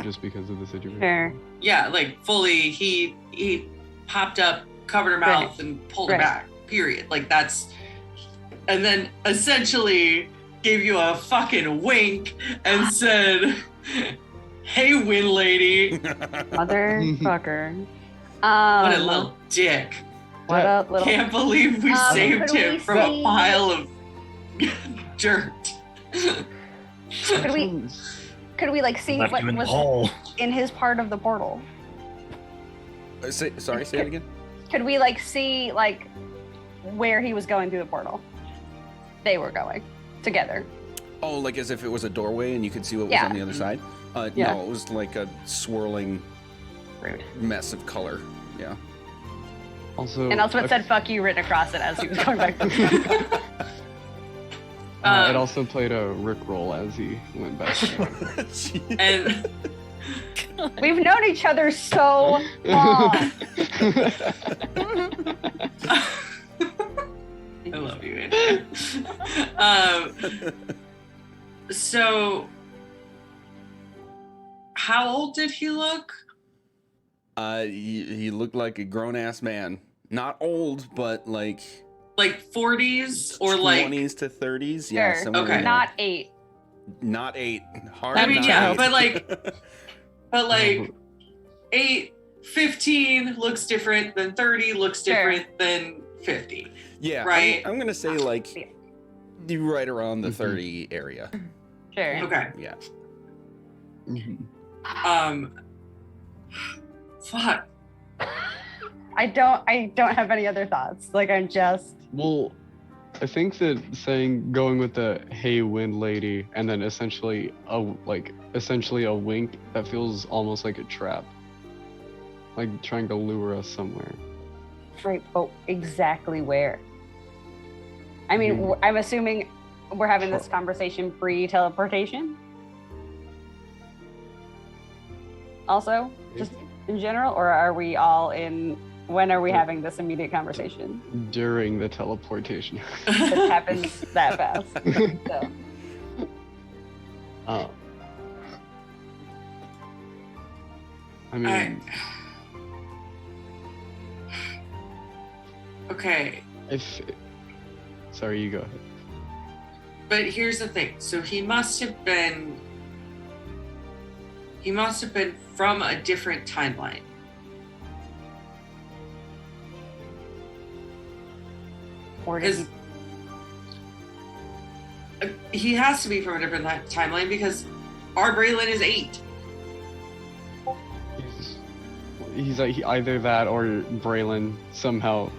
just because of the situation. Sure. Yeah, like fully, he popped up, covered her Right. mouth, and pulled her Right. back. Period. Like that's, and then essentially gave you a fucking wink and said, "Hey, Win Lady." Motherfucker. What a little dick. What a little. Can't believe we saved could him we from a see- pile of dirt. Could we like see Left what you in the was hole. in his part of the portal? Sorry, say it again. Could we like see like where he was going through the portal? They were going together. Oh, like as if it was a doorway and you could see what was Yeah. on the other side? Yeah. No, it was like a swirling Rude. mess of color. Yeah. Also, And also it said "fuck you" written across it as he was going back. it Um, also played a Rickroll as he went back. And We've known each other so long. I love you, Andrew. So, how old did he look? He looked like a grown ass man. Not old, but like Like 40s or like? 20s to 30s. Yeah, Sure. somewhere in Okay. there. Not 8. Not 8. Hard I mean, not yeah, 8. but like 8, 15 looks different than 30 looks Sure. different than 50. yeah, right. I'm gonna say like right around the Mhm. 30 area. Sure. Okay. Yeah. Mhm. Fuck. I don't have any other thoughts. Like I'm just Well, I think that going with the "Hey, Wind Lady" and then essentially a wink, that feels almost like a trap, like trying to lure us somewhere. right, but exactly where? I mean, I'm assuming we're having this conversation pre-teleportation. Also, just in general, or are we all in? When are we having this immediate conversation? During the teleportation. It happens that fast. So. I mean, Okay, Sorry, you go ahead. but here's the thing. So he must have been from a different timeline. Or did he? Because he has to be from a different timeline because our Braylon is 8. He's like either that or Braylon somehow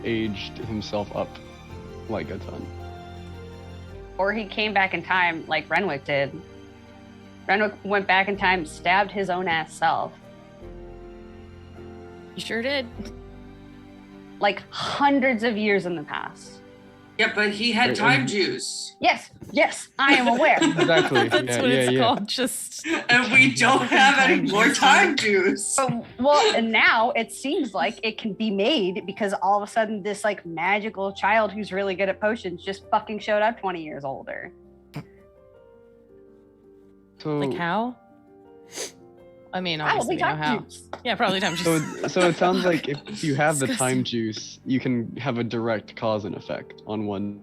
aged himself up like a ton. Or he came back in time like Renwick did. Renwick went back in time, stabbed his own ass self. You sure did. Like hundreds of years in the past. Yeah, but he had time juice. Yes, I am aware. Exactly. That's what it's called. Just And we don't have any more time juice. Well, and now it seems like it can be made because all of a sudden this like magical child who's really good at potions just fucking showed up 20 years older. So, like how? I mean, Probably obviously we know time how. juice. Yeah, probably time juice. so it sounds like if you have the time Disgusting. juice, you can have a direct cause and effect on one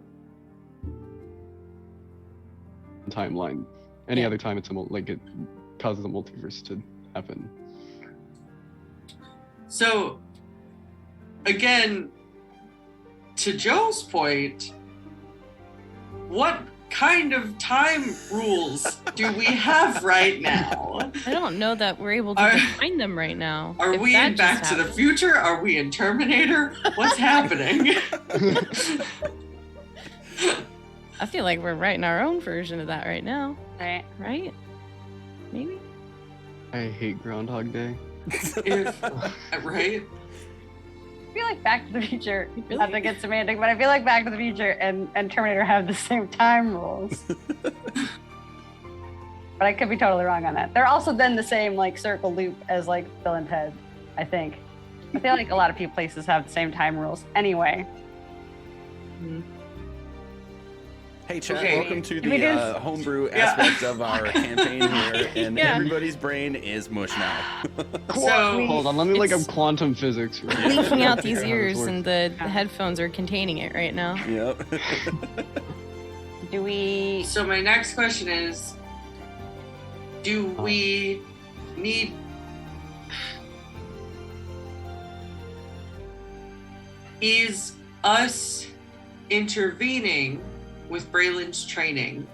timeline. Any Yeah. other time, it's it causes a multiverse to happen. So, again, to Joe's point, what kind of time rules do we have right now? I don't know that we're able to Are- define them right now. Are If we that in Back just to the happened. Future? Are we in Terminator? What's happening? I feel like we're writing our own version of that right now, Right. right? Maybe. I hate Groundhog Day. If, right? I feel like Back to the Future, Really? not to get semantic, but I feel like Back to the Future and Terminator have the same time rules. But I could be totally wrong on that. They're also then the same like circle loop as like Bill and Ted, I think. I feel like a lot of places have the same time rules. Anyway, Hey, Chad, Okay. welcome to We the just- homebrew Yeah. aspect of our campaign here, and Yeah. everybody's brain is mush now. So, Hold on, let me look up It's quantum physics. Real quick. Leaking out Figure these how this ears, works. and the headphones are containing it right now. Yep. do we? so my next question is, do we need is us intervening with Braylon's training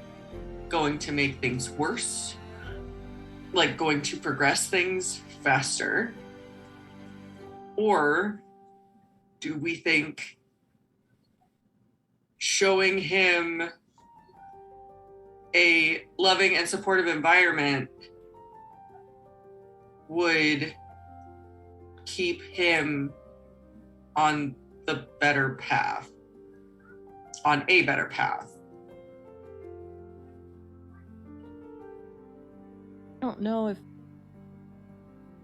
going to make things worse? Like going to progress things faster? Or do we think showing him a loving and supportive environment would keep him on the better path, on a better path? I don't know if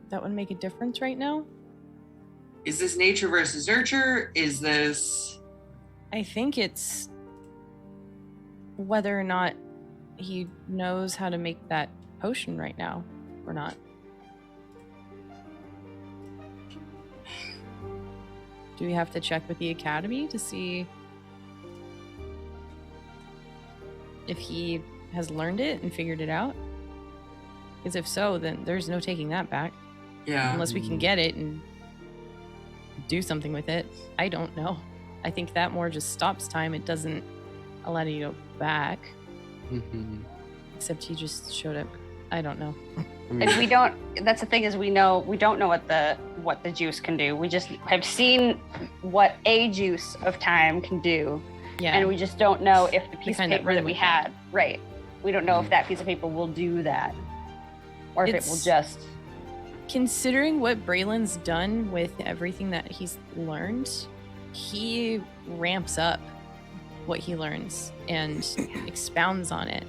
that would make a difference right now. Is this nature versus nurture? Is this I think it's whether or not he knows how to make that potion right now or not. Do we have to check with the academy to see if he has learned it and figured it out? Because if so, then there's no taking that back yeah? unless we can get it and do something with it. I don't know. I think that more just stops time. It doesn't allow you to go back. Mhm. Except he just showed up. I don't know. I mean, And we don't. That's the thing is we don't know what the juice can do. We just have seen what a juice of time can do, Yeah. and we just don't know if the piece of kind that paper that we Renwick had, right? We don't know if that piece of paper will do that, or if it will It's- just. Considering what Braylon's done with everything that he's learned, he ramps up what he learns and expounds on it.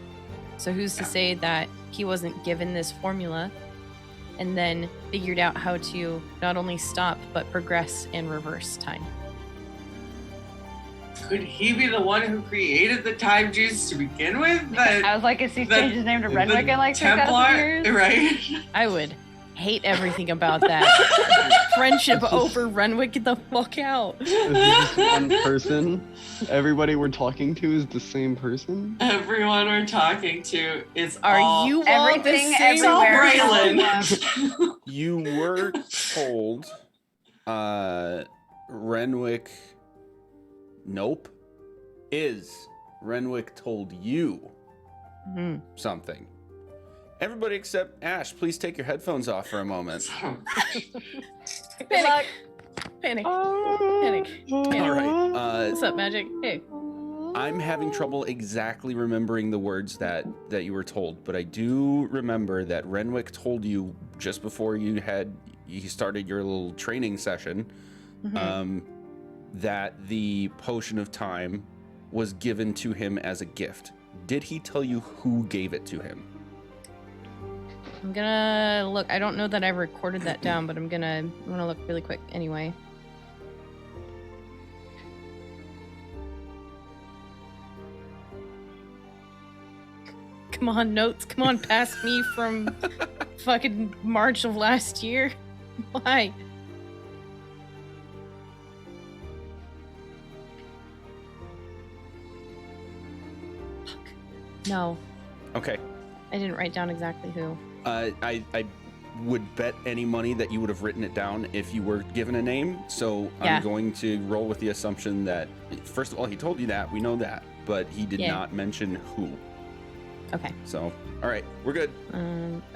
So who's to say that he wasn't given this formula and then figured out how to not only stop but progress and reverse time? Could he be the one who created the time juice to begin with? I was like, is he the- changed his name to the Renwick in like 3,000 Templar, years? right? I would hate everything about that. Friendship over Renwick, get the fuck out. Is it just one person? Everybody we're talking to is the same person? Everyone we're talking to is Are all you all the Everything, same? it's all everywhere. Braylon. You were told, Renwick. Nope. Renwick told you Mhm. something? Everybody except Ash, please take your headphones off for a moment. Good luck. Panic. Panic. All right. What's up, Magic? Hey. I'm having trouble exactly remembering the words that you were told, but I do remember that Renwick told you just before you started your little training session, that the potion of time was given to him as a gift. Did he tell you who gave it to him? I'm gonna look. I don't know that I've recorded that down, but I'm gonna look really quick anyway. Come on, notes. Come on, past me from fucking March of last year. Why? Fuck. No, Okay. I didn't write down exactly who. I would bet any money that you would have written it down if you were given a name. So Yeah. I'm going to roll with the assumption that, first of all, he told you that. We know that. But he did Yeah. not mention who. Okay. So, all right. We're good.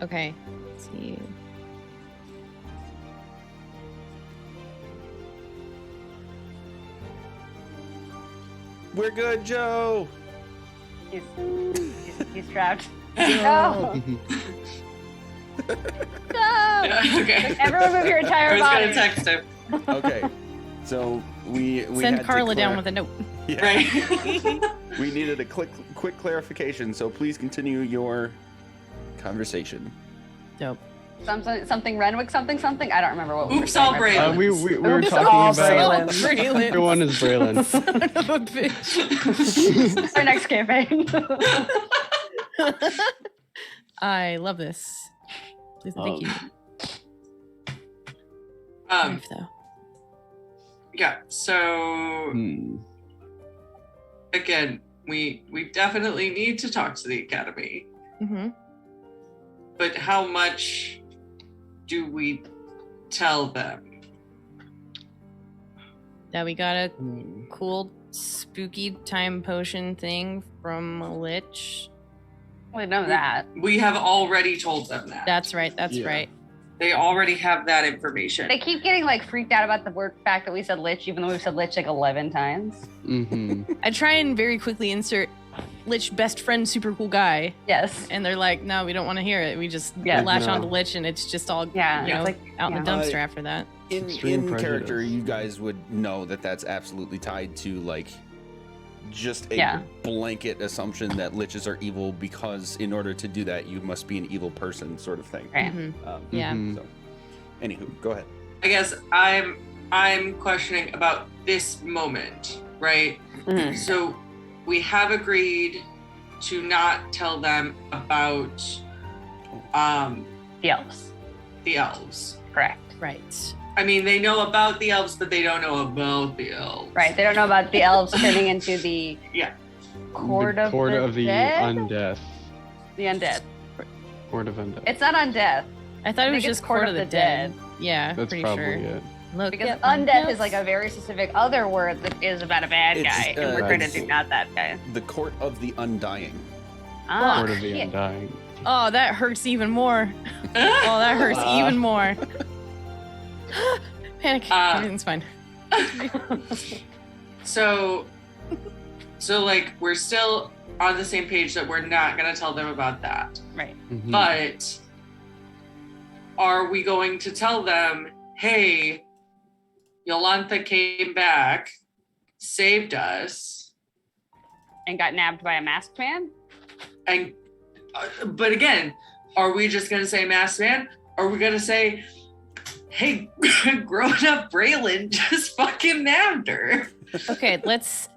Okay. Let's see. We're good, Joe. He's trapped. No. No. Okay. Everyone move your I entire was body. gonna text him. Okay. So we Send had to Carla down with a note. Yeah. Right. We needed a quick clarification. So please continue your conversation. Dope. Something Renwick, something. I don't remember what we were Oops, saying. all right Braylon. We were Oops, talking all about Braylon. everyone is Braylon. Son of a bitch. Our next campaign. I love this. Please and thank you. Brief, though. Yeah, so Hmm. again, we definitely need to talk to the academy, Mm-hmm. but how much do we tell them? That we got a Hmm. cool spooky time potion thing from a lich. We know that. We have already told them that. That's right. That's Yeah. right. They already have that information. They keep getting like freaked out about the word fact that we said lich, even though we've said lich like 11 times. Mm-hmm. I try and very quickly insert lich best friend super cool guy, Yes. and they're like, no, we don't want to hear it. We just Yeah. latch No. on to lich, and it's just all Yeah. you know, It's like out in the yeah. dumpster after that. In Extreme character, prejudice. you guys would know that that's absolutely tied to like just a Yeah. blanket assumption that liches are evil because in order to do that, you must be an evil person, sort of thing. Right. Mhm. Yeah. Mhm. So, anywho, go ahead. I guess I'm questioning about this moment, right? Mhm. So we have agreed to not tell them about The elves. the elves. Correct. Right. I mean, they know about the elves, but they don't know about the elves. Right. They don't know about the elves turning into the Yeah. Court The of Court the of the Dead? Undeath. The undead. Court of Undeath. It's not undeath I thought it I was think it's just Court of the Dead. Yeah, That's pretty probably sure. it. Look, because at my undeath is notes. like a very specific other word that is about a bad It's, guy, and we're trying to it's- do not that guy. The Court of the Undying. Ah, Court of the shit. Undying. Oh, that hurts even more. Oh, that hurts even more. Panic. Everything's fine. So like we're still on the same page that we're not gonna tell them about that. Right. Mhm. But are we going to tell them, hey, Yolantha came back, saved us, And got nabbed by a masked man? and but again, are we just gonna say masked man? Or are we gonna say, hey, grown up Braylon just fucking nabbed her? Okay, let's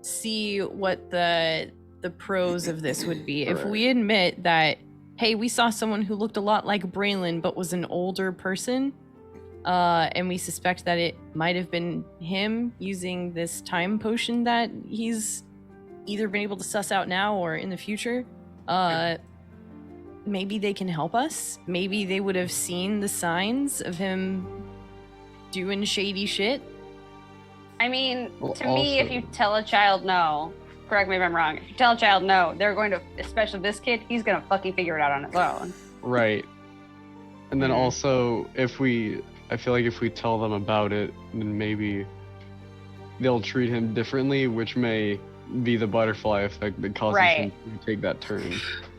see what the pros of this would be. If we admit that hey, we saw someone who looked a lot like Braylon but was an older person. And we suspect that it might have been him using this time potion that he's either been able to suss out now or in the future. Maybe they can help us. Maybe they would have seen the signs of him doing shady shit. I mean, Well, to me, if also- you tell a child no, correct me if I'm wrong, if you tell a child no, they're going to, especially this kid, he's going to fucking figure it out on his own. Right. And then Mhm. also, I feel like if we tell them about it, then maybe they'll treat him differently, which may be the butterfly effect that causes him to take that turn.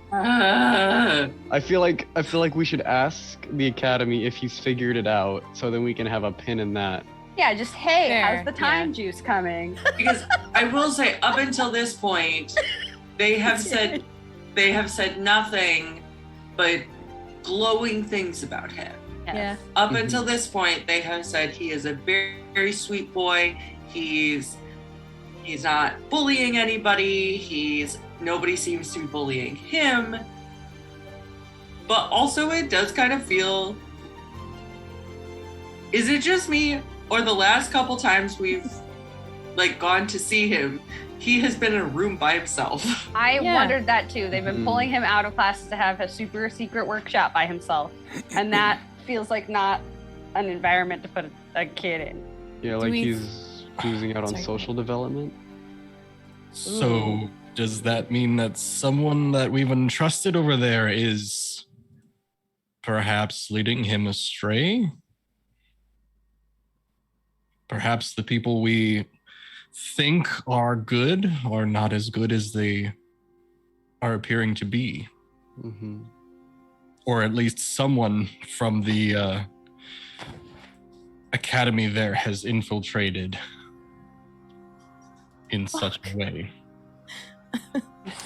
I feel like we should ask the academy if he's figured it out, so then we can have a pin in that. Yeah, just, hey, Fair, how's the time juice coming? Because I will say, up until this point, they have said nothing but glowing things about him. Yes. Up until this point, they have said he is a very, very sweet boy. He's not bullying anybody. Nobody seems to be bullying him. But also, it does kind of feel. Is it just me, or the last couple times we've gone to see him, he has been in a room by himself? I Yeah. wondered that too. They've been Mhm. pulling him out of classes to have a super secret workshop by himself. And that feels like not an environment to put a kid in. Yeah, like we- he's losing out on Sorry. social development. So, does that mean that someone that we've entrusted over there is perhaps leading him astray? Perhaps the people we think are good are not as good as they are appearing to be. Mm-hmm. Or at least someone from the academy there has infiltrated in such a way.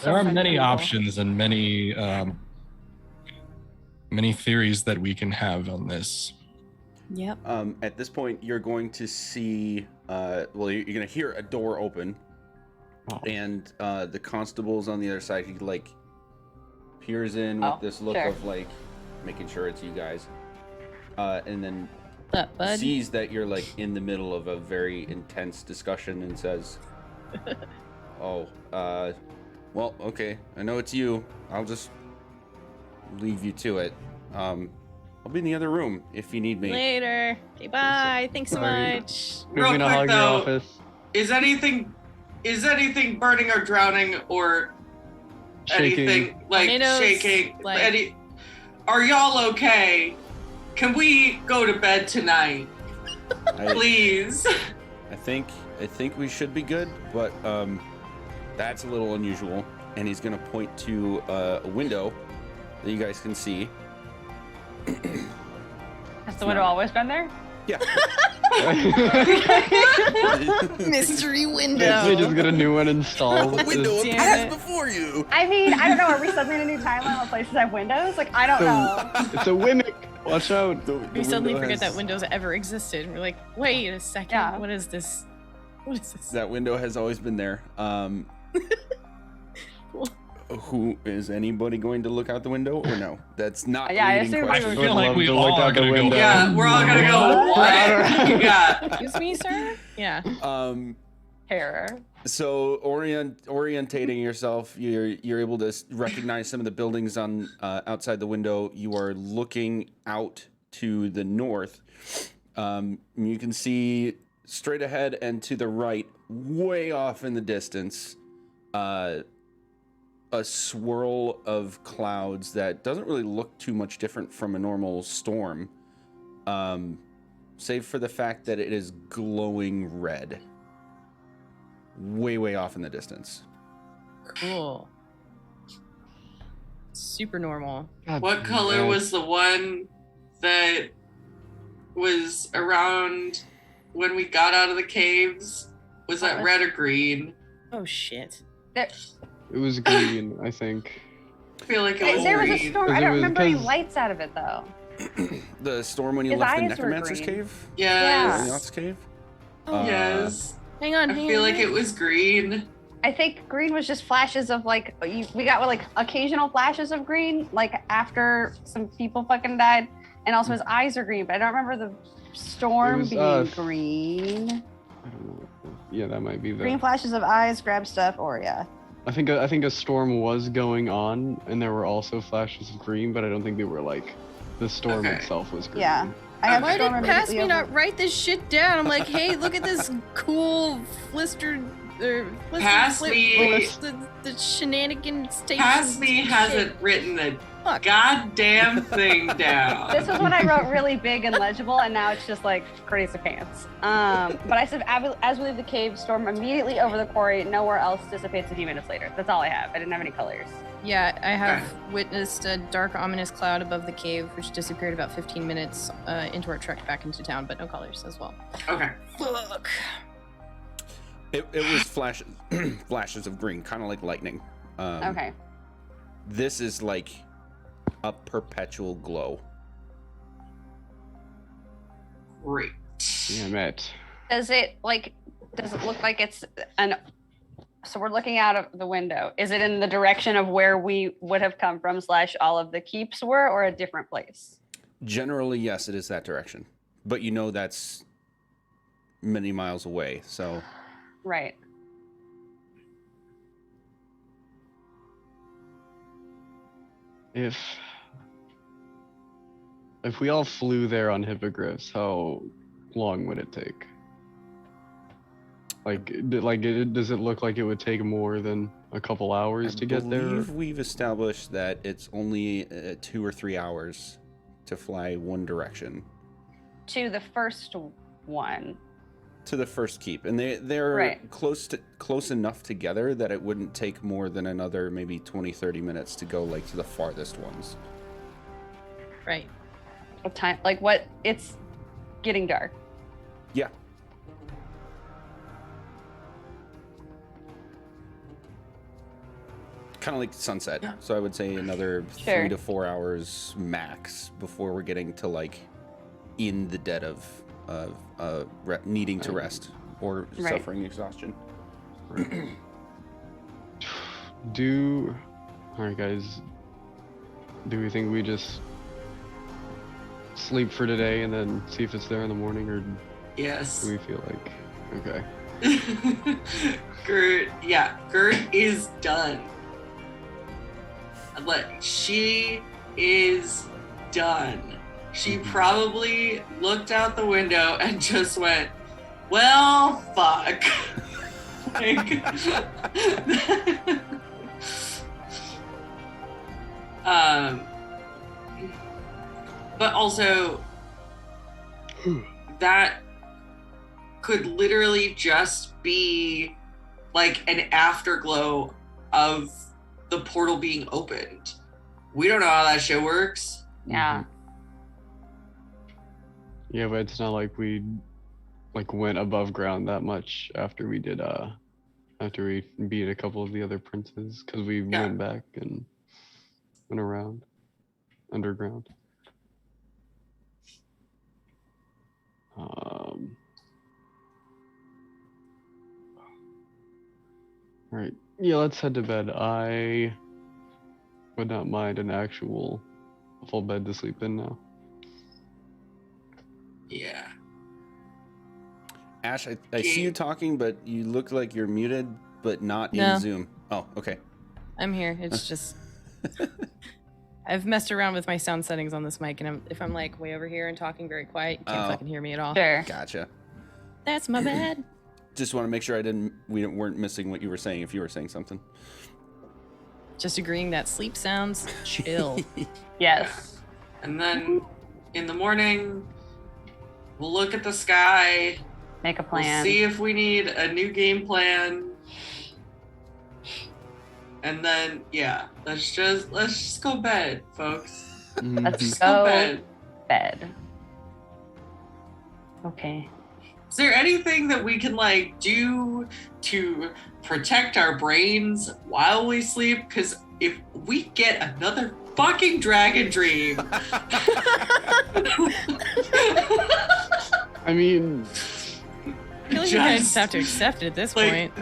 There are many options and many theories that we can have on this. Yep. At this point, you're going to see, you're going to hear a door open, Oh. and the constable's on the other side. He peers in with Oh, this look sure. of making sure it's you guys, and then What's up, bud? sees that you're in the middle of a very intense discussion and says, "Oh, well, okay. I know it's you. I'll just leave you to it. I'll be in the other room if you need me." Later. Okay, bye. Thanks so Sorry. much. Real Maybe not quick, hug your though, office. Is anything burning or drowning or Shaking. anything Tornadoes, shaking? like- Are y'all okay? Can we go to bed tonight, please? I think we should be good, but that's a little unusual. And he's gonna point to a window that you guys can see. Has the window always been there? Yeah. Mystery They window. just get a new one installed. Window Damn passed it. before you. I mean, I don't know. Are we suddenly in a new timeline where places have windows? I don't know. It's a Wimmick. Watch out. We suddenly forget that windows ever existed. We're like, wait a second. Yeah. What is this? What is this? That window has always been there. Cool. Who is anybody going to look out the window or no? That's not Yeah, I a leading assume we question. I would feel like love we to look all out are the gonna go. window. Yeah, we're all gonna go. What? Yeah. Excuse me, sir? Yeah. Terror. So orientating yourself, you're able to recognize some of the buildings on outside the window. You are looking out to the north. You can see straight ahead and to the right, way off in the distance, a swirl of clouds that doesn't really look too much different from a normal storm, save for the fact that it is glowing red. Way off in the distance. Cool. Super normal. God What damn color it. was the one that was around when we got out of the caves? Was that red or green? Oh shit. It was green, I think. I feel like it was There was a green. storm. Because I it don't was- remember any because- lights out of it though. The storm when you His left the eyes were Necromancer's green. cave? Yes. Yacht's cave? Oh, Yes. hang on. I hang feel on, like hang it was green. I think green was just flashes of like we got like occasional flashes of green, like after some people fucking died, and also his eyes are green. But I don't remember the storm was, being green. I don't know. Yeah, that might be the. Green flashes of eyes, grab stuff, or yeah. I think a storm was going on, and there were also flashes of green, but I don't think they were like the storm Okay. itself was green. Yeah. I have Why storm did Pass immediately me over- not write this shit down? I'm like, hey, look at this cool blistered. Pass me- the shenanigans station. Pass me hasn't written a Fuck. goddamn thing down. This was when I wrote really big and legible, and now it's just like crazy pants. But I said, as we leave the cave, storm immediately over the quarry, nowhere else dissipates a few minutes later. That's all I have. I didn't have any colors. Yeah, I have witnessed a dark, ominous cloud above the cave, which disappeared about 15 minutes into our trek back into town, but no colors as well. Okay. Fuck. It was flashes of green, kind of like lightning. Okay. This is like a perpetual glow. Great. Damn it. Does it look like it's so we're looking out of the window. Is it in the direction of where we would have come from / all of the keeps were, or a different place? Generally, yes, it is that direction. But you know that's many miles away, so... Right. If we all flew there on hippogriffs, how long would it take? Does it look like it would take more than a couple hours to get I there? believe we've established that it's only 2 or 3 hours to fly one direction. To the first one. To the first keep, and they're Right. close enough together that it wouldn't take more than another maybe 20-30 minutes to go like to the farthest ones. Right. What time? Like what? It's getting dark. Yeah. Kind of like sunset. Yeah. So I would say another Sure. 3 to 4 hours max before we're getting to like in the dead of needing to rest or Right. suffering exhaustion. Alright guys, do we think we just sleep for today and then see if it's there in the morning, or Yes. do we feel like, okay. Gert is done. She is done. She probably looked out the window and just went, well, fuck. Like, but also that could literally just be like an afterglow of the portal being opened. We don't know how that shit works. Yeah. Yeah, but it's not like we went above ground that much after we did after we beat a couple of the other princes, because we Yeah. went back and went around underground. All right. Yeah, let's head to bed. I would not mind an actual full bed to sleep in now. Yeah. Ash, I see you talking, but you look like you're muted, but not No. in Zoom. Oh, okay. I'm here. It's just I've messed around with my sound settings on this mic, and if I'm like way over here and talking very quiet, you can't Oh. fucking hear me at all. Sure. Gotcha. That's my bad. Just want to make sure we weren't missing what you were saying if you were saying something. Just agreeing that sleep sounds chill. Yes. And then in the morning, we'll look at the sky. Make a We'll plan. see if we need a new game plan. And then, yeah, let's just go bed, folks. Let's Just go go bed. bed. Okay. Is there anything that we can like do to protect our brains while we sleep? Because if we get another fucking dragon dream, I mean, I feel like you kind of just have to accept it at this like, point.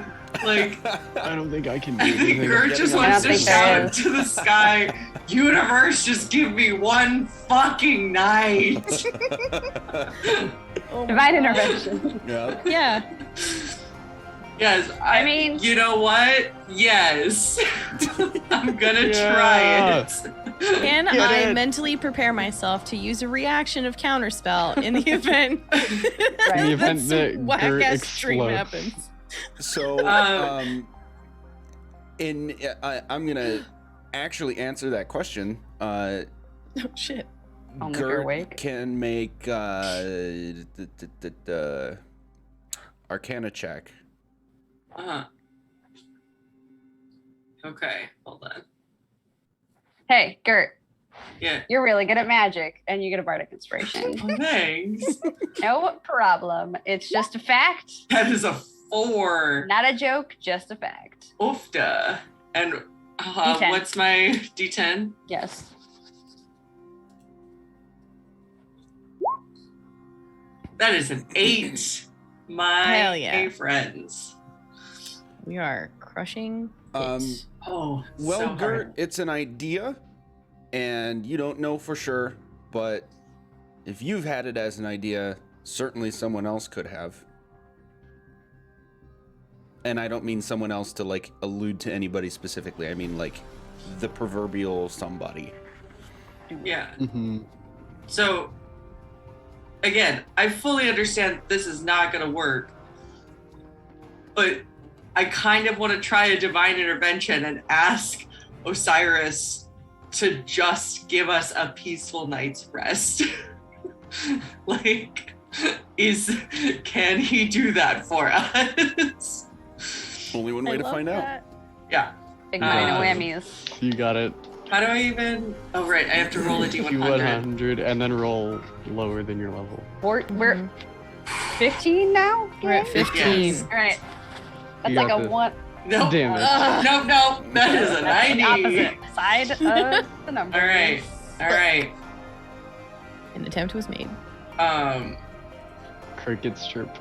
Like, I don't think I can do anything. Gert just I wants don't to think there shout to the sky, universe, just give me one fucking night. Oh my Divine God. intervention. Yeah. Yeah. Yes, I mean- you know what? Yes. I'm gonna Yeah. try it. Can Get I it. mentally prepare myself to use a reaction of counterspell in the event In the event some that whack Gert ass dream explodes. happens? So, I'm gonna actually answer that question. Oh shit. I'll make her Gert awake. can make Arcana check. Uh-huh. Okay, hold on. Hey, Gert, Yeah. you're really good at magic, and you get a bardic inspiration. Thanks. No problem. It's just a fact. That is a 4. Not a joke, just a fact. Oofda. And D10. what's my D10? Yes. That is an 8. My Hell yeah. friends. We are crushing Um, it. Oh, Well, so Gert, hard. it's an idea, and you don't know for sure, but if you've had it as an idea, certainly someone else could have. And I don't mean someone else to, like, allude to anybody specifically. I mean, like, the proverbial somebody. Yeah. Mhm. So, again, I fully understand this is not going to work, but I kind of want to try a divine intervention and ask Osiris to just give us a peaceful night's rest. Like, can he do that for us? Only one way I to love find out. that. Yeah. Big money, no Uh, whammies. You got it. How do I even? Oh, right. I have to roll a D100. D100 and then roll lower than your level. We're 15 now? We're at Gert? 15. Yes. All right. That's You like got a this. one. No. Damn it. Ugh. No. That is a That's 90. the opposite side of the number. All right. An attempt was made. Crickets chirp.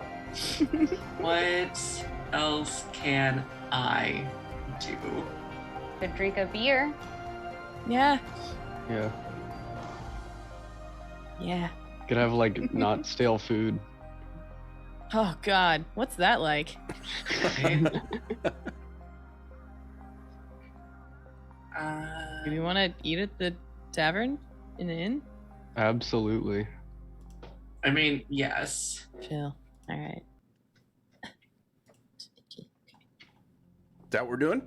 What else can I do? Could drink a beer. Yeah. Yeah. Yeah. Could have like not stale food. Oh God, what's that like? Do you want to eat at the tavern in the inn? Absolutely. I mean, yes. Chill. All right. That we're doing?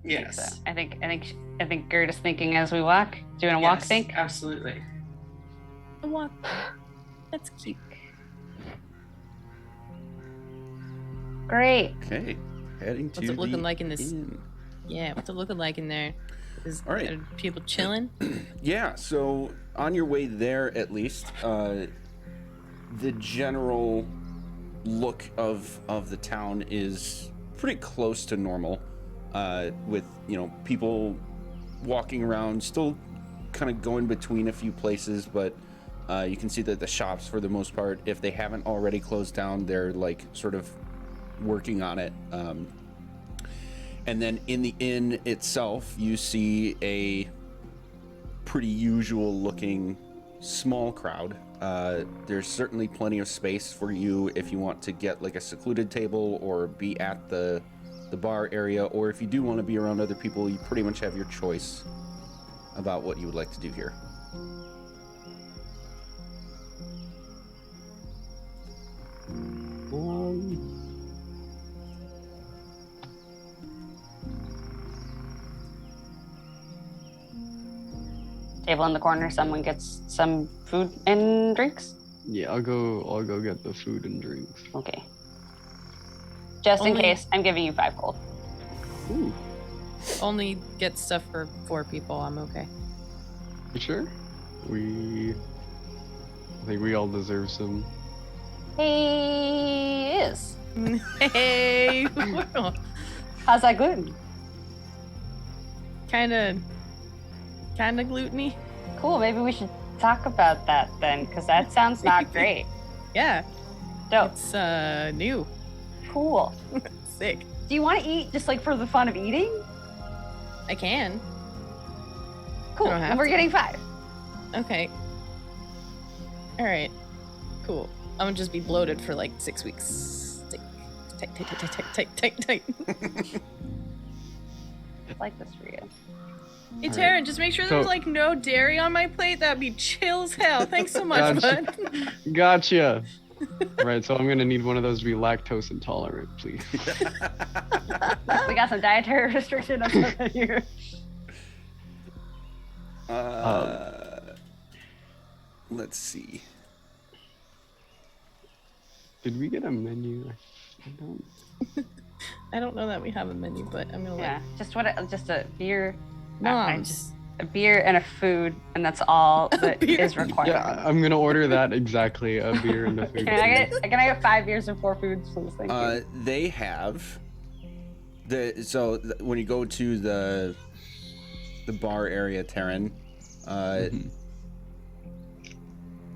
Yes. So I think Gert is thinking as we walk. Do you want to walk? Yes, Think. Absolutely. A walk. That's cute. Great. Okay. Heading to What's it looking the like in this? inn. Yeah. What's it looking like in there? All right. Are people chilling? Yeah, so on your way there, at least, the general look of the town is pretty close to normal, with, you know, people walking around, still kind of going between a few places, but you can see that the shops, for the most part, if they haven't already closed down, they're like sort of working on it. And then in the inn itself, you see a pretty usual looking small crowd. There's certainly plenty of space for you if you want to get like a secluded table or be at the bar area, or if you do want to be around other people, you pretty much have your choice about what you would like to do here. Table in the corner. Someone gets some food and drinks. Yeah, I'll go get the food and drinks. Okay. Just in Only- case, I'm giving you 5 gold. Ooh, Only get stuff for 4 people. I'm okay. you sure? I think we all deserve some. He is. Hey. How's that gluten? Kinda gluteny. Cool. Maybe we should talk about that then, because that sounds not great. Yeah. Dope. It's new. Cool. Sick. Do you want to eat just like for the fun of eating? I can. Cool. I don't have And we're to. getting 5. Okay. All right. Cool. I'm gonna just be bloated for like 6 weeks. Tight. I like this for you. Hey, All Taryn, right. just make sure So- there's like no dairy on my plate. That'd be chill as hell. Thanks so much, Gotcha. bud. Gotcha. Right, so I'm gonna need one of those to be lactose intolerant, please. We got some dietary restrictions here. Let's see. Did we get a menu? I don't. I don't know that we have a menu, but I'm gonna Yeah, just a beer, Moms. a beer and a food, and that's all that beer. is required. Yeah, I'm gonna order that exactly. A beer and a food. Can I get 5 beers and 4 foods, please? Thank you. They have when you go to the bar area, Taryn,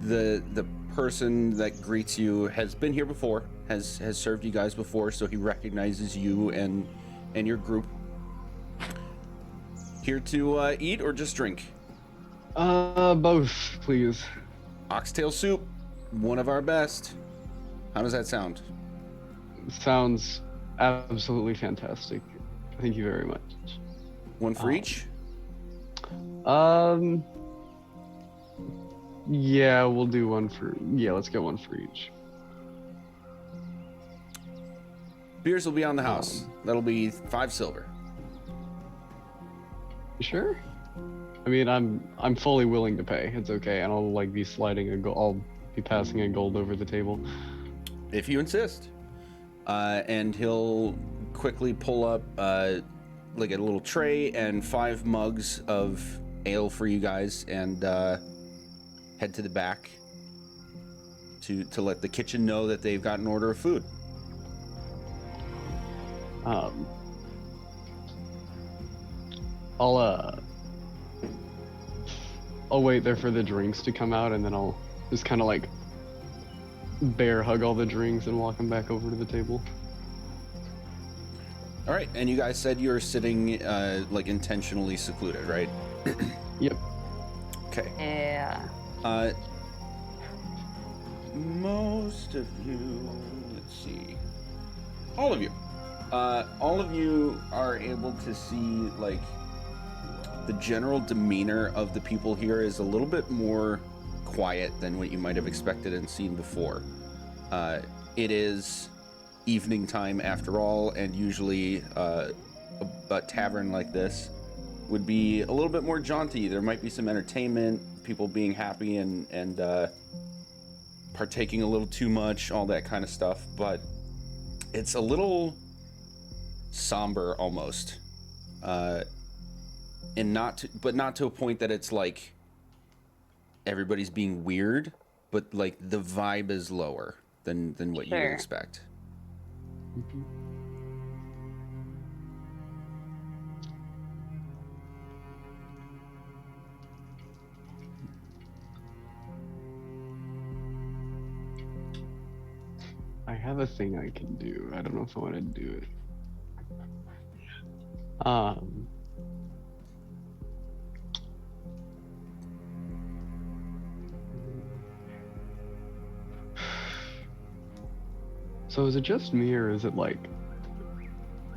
the person that greets you has been here before, has served you guys before, so he recognizes you and your group. Here to eat or just drink? Both, please. Oxtail soup, one of our best. How does that sound? Sounds absolutely fantastic. Thank you very much. One for each? Yeah, we'll do one for. Yeah, let's get one for each. Beers will be on the house. That'll be 5 silver. Sure. I mean, I'm fully willing to pay. It's okay, and I'll like be sliding a gold. I'll be passing a gold over the table. If you insist. And he'll quickly pull up like a little tray and 5 mugs of ale for you guys, and head to the back to let the kitchen know that they've got an order of food. I'll wait there for the drinks to come out, and then I'll just kind of like bear hug all the drinks and walk them back over to the table. All right, and you guys said you were sitting like intentionally secluded, right? Yep. Okay. Yeah. Most of you, let's see, all of you are able to see like the general demeanor of the people here is a little bit more quiet than what you might have expected and seen before. It is evening time after all, and usually a tavern like this would be a little bit more jaunty. There might be some entertainment, people being happy and partaking a little too much, all that kind of stuff, but it's a little somber almost. And not to a point that it's like everybody's being weird, but like the vibe is lower than what you would Sure. expect. I have a thing I can do. I don't know if I want to do it. So is it just me, or is it like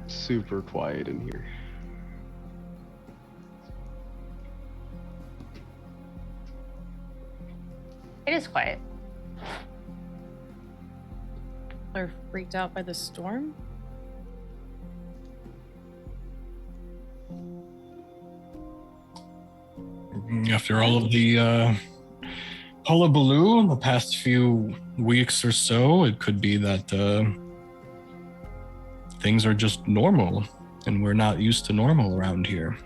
super quiet in here? It is quiet. Are freaked out by the storm? After all of the hullabaloo in the past few weeks or so, it could be that things are just normal, and we're not used to normal around here.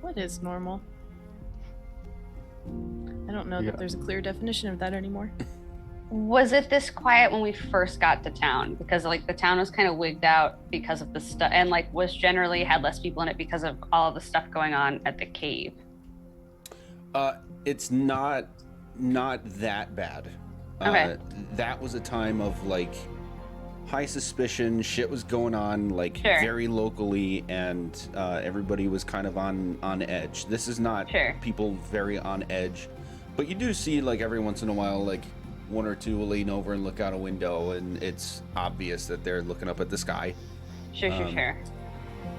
What is normal? I don't know Yeah. that there's a clear definition of that anymore. Was it this quiet when we first got to town? Because like the town was kind of wigged out because of the stuff, and like was generally had less people in it because of all of the stuff going on at the cave. It's not that bad. Okay. That was a time of like high suspicion. Shit was going on like Sure. very locally, and everybody was kind of on edge. This is not Sure. people very on edge, but you do see like every once in a while, like one or two will lean over and look out a window, and it's obvious that they're looking up at the sky. Sure.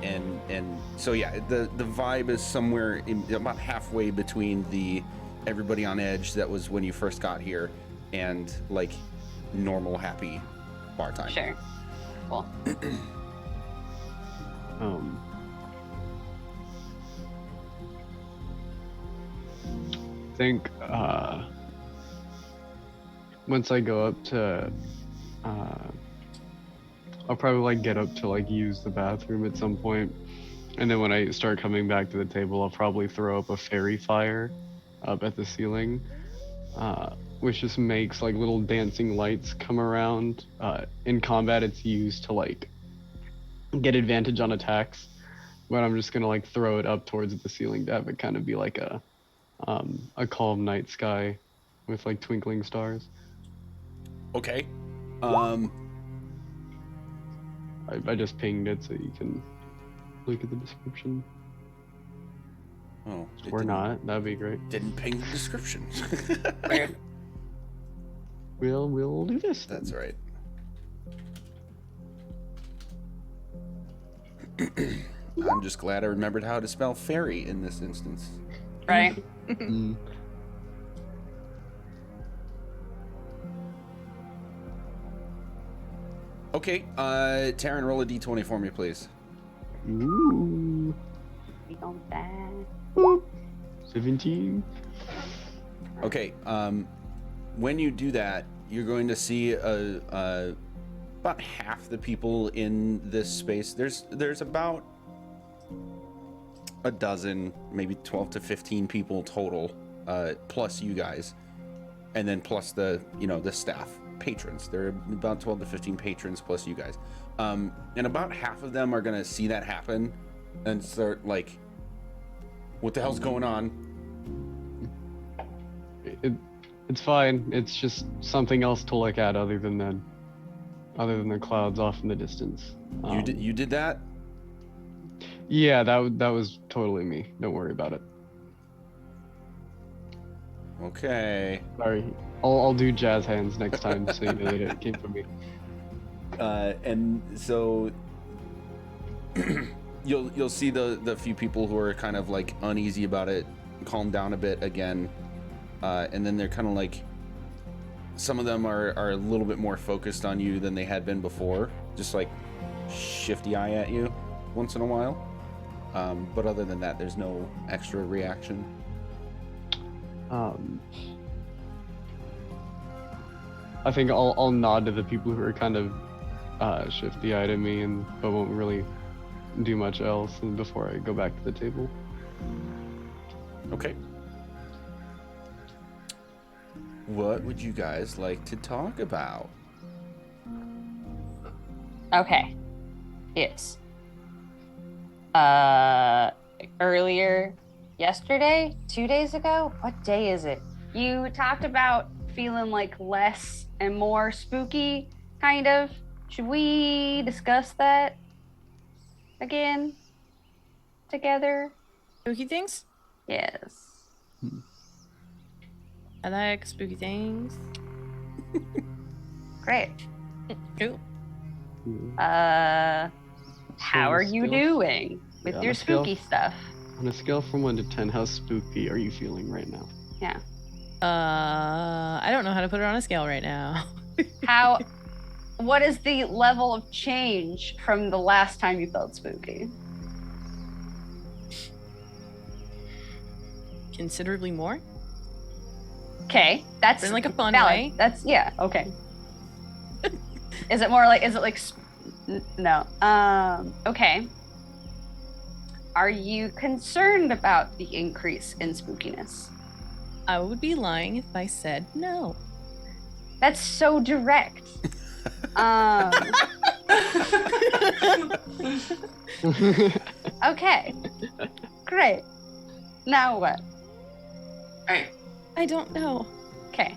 And so yeah, the vibe is somewhere about halfway between the everybody on edge that was when you first got here and like normal happy bar time. Sure. Cool. I think once I go up to I'll probably like get up to like use the bathroom at some point, and then when I start coming back to the table, I'll probably throw up a fairy fire up at the ceiling, which just makes like little dancing lights come around. In combat, it's used to like get advantage on attacks, but I'm just gonna like throw it up towards the ceiling to have it kind of be like a calm night sky with like twinkling stars. Okay. I just pinged it so you can look at the description. Oh, Or not, that'd be great. Didn't ping the description. Weird. We'll do this. That's right. I'm just glad I remembered how to spell fairy in this instance. Right. Mm. Okay, Taryn, roll a d20 for me, please. Ooh. We gon' die. 17. Okay, when you do that, you're going to see about half the people in this space. There's about a dozen, maybe 12 to 15 people total, plus you guys, and then plus the staff patrons. There are about 12 to 15 patrons plus you guys, and about half of them are gonna see that happen and start like, what the hell's going on? It's fine. It's just something else to look at other than the clouds off in the distance. You did that? Yeah, that was totally me. Don't worry about it. Okay. Sorry. I'll do jazz hands next time so you know that it came from me. And so you'll see the few people who are kind of like uneasy about it calm down a bit again, and then they're kind of like, some of them are a little bit more focused on you than they had been before, just like shifty eye at you once in a while, but other than that there's no extra reaction. I think I'll nod to the people who are kind of shifty-eyed at me, but won't really do much else before I go back to the table. Okay. What would you guys like to talk about? Okay. Yes. Earlier yesterday, 2 days ago, what day is it? You talked about feeling like less and more spooky, kind of. Should we discuss that again together? Spooky things? Yes. I like spooky things. Great. Cool. How are you Still? doing with Yeah, your let's go. spooky stuff? On a scale from 1 to 10, how spooky are you feeling right now? Yeah. I don't know how to put it on a scale right now. What is the level of change from the last time you felt spooky? Considerably more. Okay, that's In like a fun valid. way. That's okay. Is it more like? No. Okay. Are you concerned about the increase in spookiness? I would be lying if I said no. That's so direct. Okay. Great. Now what? All right. I don't know. Okay.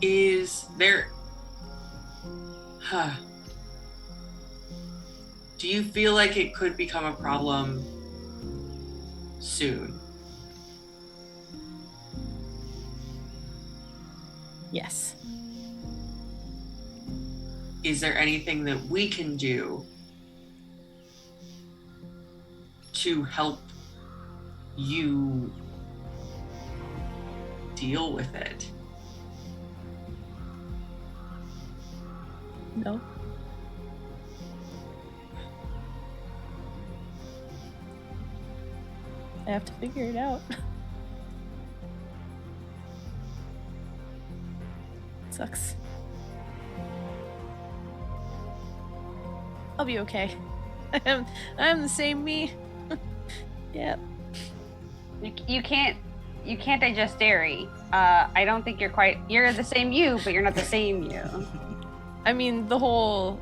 Is there Do you feel like it could become a problem soon? Yes. Is there anything that we can do to help you deal with it? No. I have to figure it out. Sucks. I'll be okay. I'm the same me. Yep. You can't digest dairy. I don't think you're the same you, but you're not the same you. I mean, the whole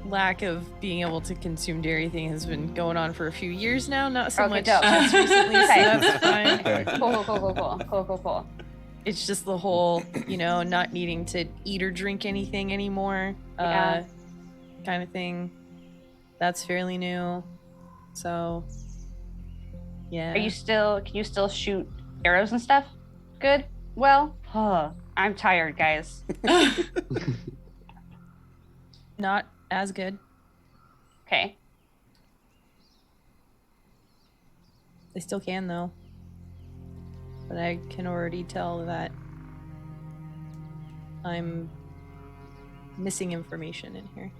lack of being able to consume dairy thing has been going on for a few years now, not so Okay, much dope. just recently, so Okay. that's fine. Cool. It's just the whole, not needing to eat or drink anything anymore, Yeah. kind of thing. That's fairly new. So, yeah. Can you still shoot arrows and stuff? Good? Well, I'm tired, guys. Not as good. Okay. I still can, though. But I can already tell that I'm missing information in here.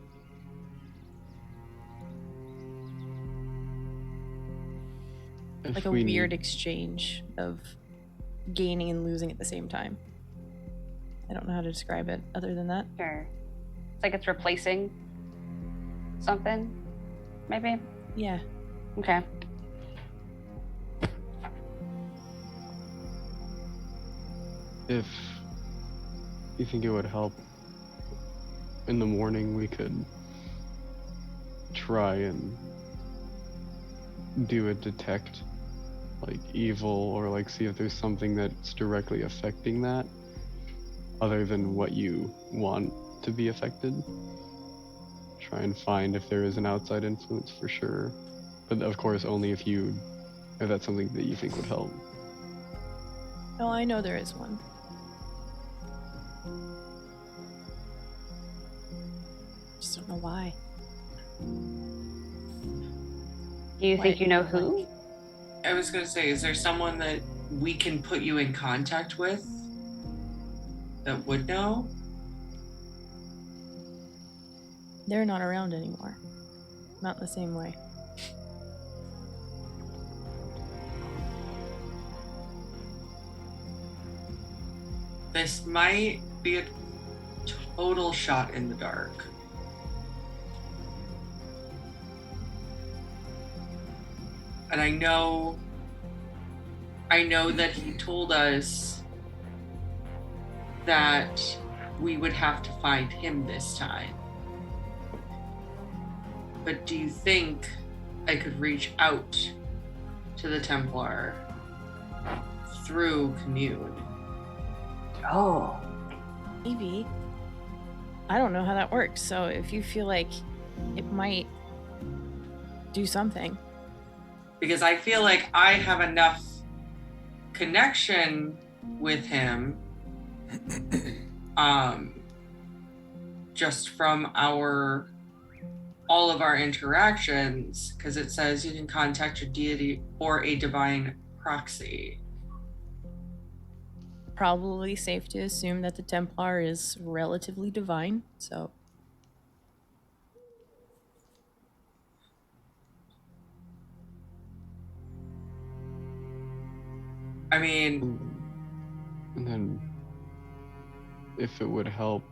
If Like a we weird need- exchange of gaining and losing at the same time. I don't know how to describe it other than that. Sure. It's like it's replacing something, maybe? Yeah. Okay. If you think it would help, in the morning we could try and do a detect, like evil, or like see if there's something that's directly affecting that, other than what you want to be affected. Try and find if there is an outside influence for sure, but of course only if that's something that you think would help. Oh, I know there is one. Just don't know why. Do you think Why- you know who? I was gonna say, is there someone that we can put you in contact with that would know? They're not around anymore. Not in the same way. This might be a total shot in the dark. And I know that he told us that we would have to find him this time. But do you think I could reach out to the Templar through Commune? Oh. Maybe. I don't know how that works, so if you feel like it might do something. Because I feel like I have enough connection with him just from all of our interactions, because it says you can contact a deity or a divine proxy. Probably safe to assume that the Templar is relatively divine, so I mean, And then, if it would help,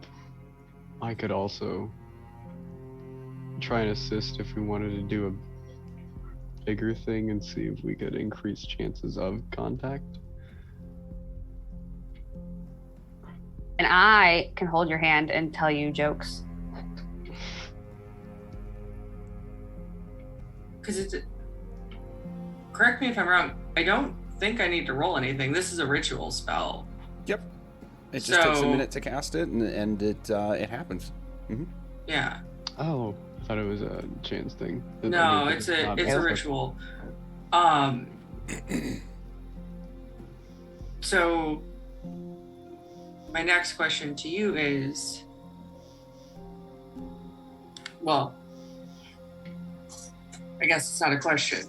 I could also try and assist if we wanted to do a bigger thing and see if we could increase chances of contact. And I can hold your hand and tell you jokes. because correct me if I'm wrong, I don't think I need to roll anything. This is a ritual spell. Yep. It just takes a So- minute to cast it, and it happens. Yeah. Oh, I thought it was a chance thing. No, it's a ritual. So my next question to you is, well, I guess it's not a question.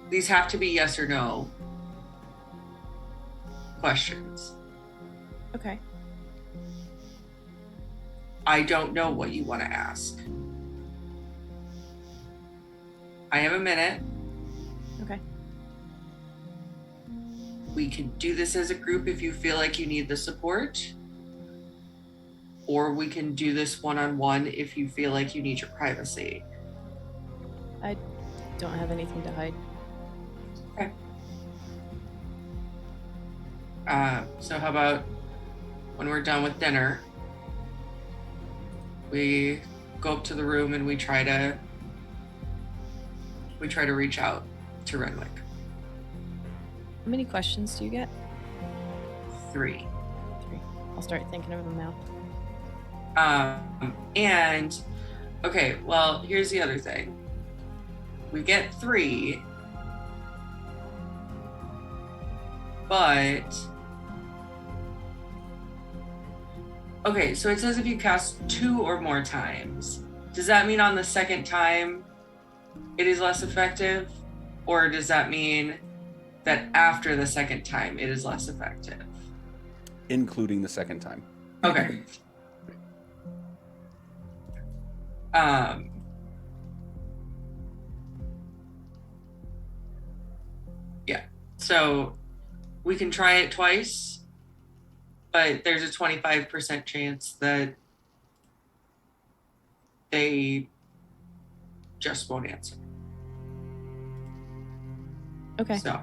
These have to be yes or no questions. Okay. I don't know what you want to ask. I have a minute. Okay. We can do this as a group if you feel like you need the support. Or we can do this one-on-one if you feel like you need your privacy. I don't have anything to hide. Okay. So how about when we're done with dinner, we go up to the room and we try to reach out to Renwick. How many questions do you get? 3. 3. I'll start thinking of them now. And okay, well, here's the other thing. We get 3, but okay, so it says if you cast 2 or more times. Does that mean on the second time it is less effective? Or does that mean that after the second time it is less effective? Including the second time. Okay. Yeah. So we can try it twice, but there's a 25% chance that they just won't answer. Okay. So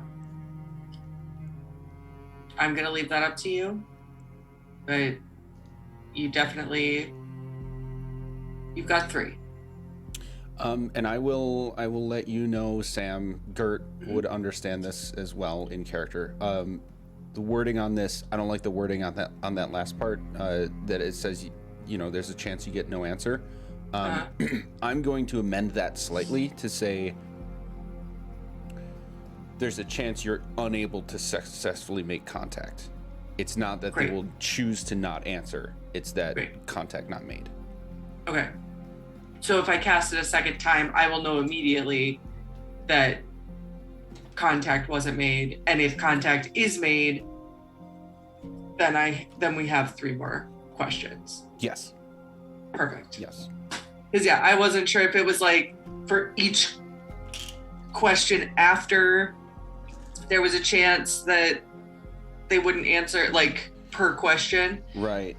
I'm gonna leave that up to you, but you've got 3. And I will let you know, Sam. Gert would understand this as well in character. The wording on this, I don't like the wording on that last part. That it says, there's a chance you get no answer. I'm going to amend that slightly to say there's a chance you're unable to successfully make contact. It's not that Great. they will choose to not answer. It's that Great. contact not made. Okay. So if I cast it a second time, I will know immediately that contact wasn't made. And if contact is made, then we have 3 more questions. Yes. Perfect. Yes. Because I wasn't sure if it was like for each question after there was a chance that they wouldn't answer, like per question. Right.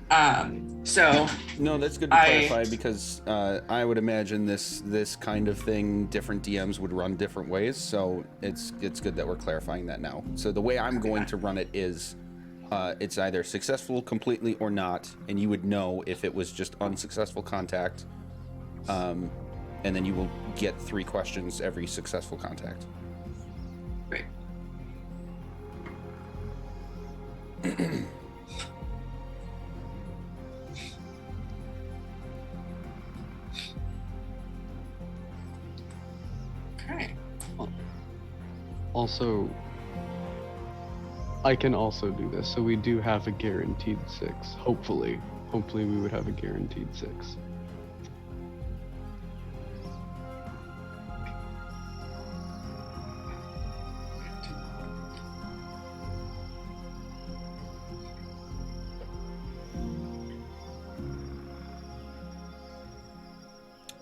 So No, that's good to clarify because I would imagine this kind of thing, different DMs would run different ways. So it's good that we're clarifying that now. So the way I'm going to run it is, it's either successful completely or not, and you would know if it was just unsuccessful contact, and then you will get 3 questions every successful contact. Great. Okay. Also, I can also do this. So we do have a guaranteed 6. Hopefully we would have a guaranteed 6.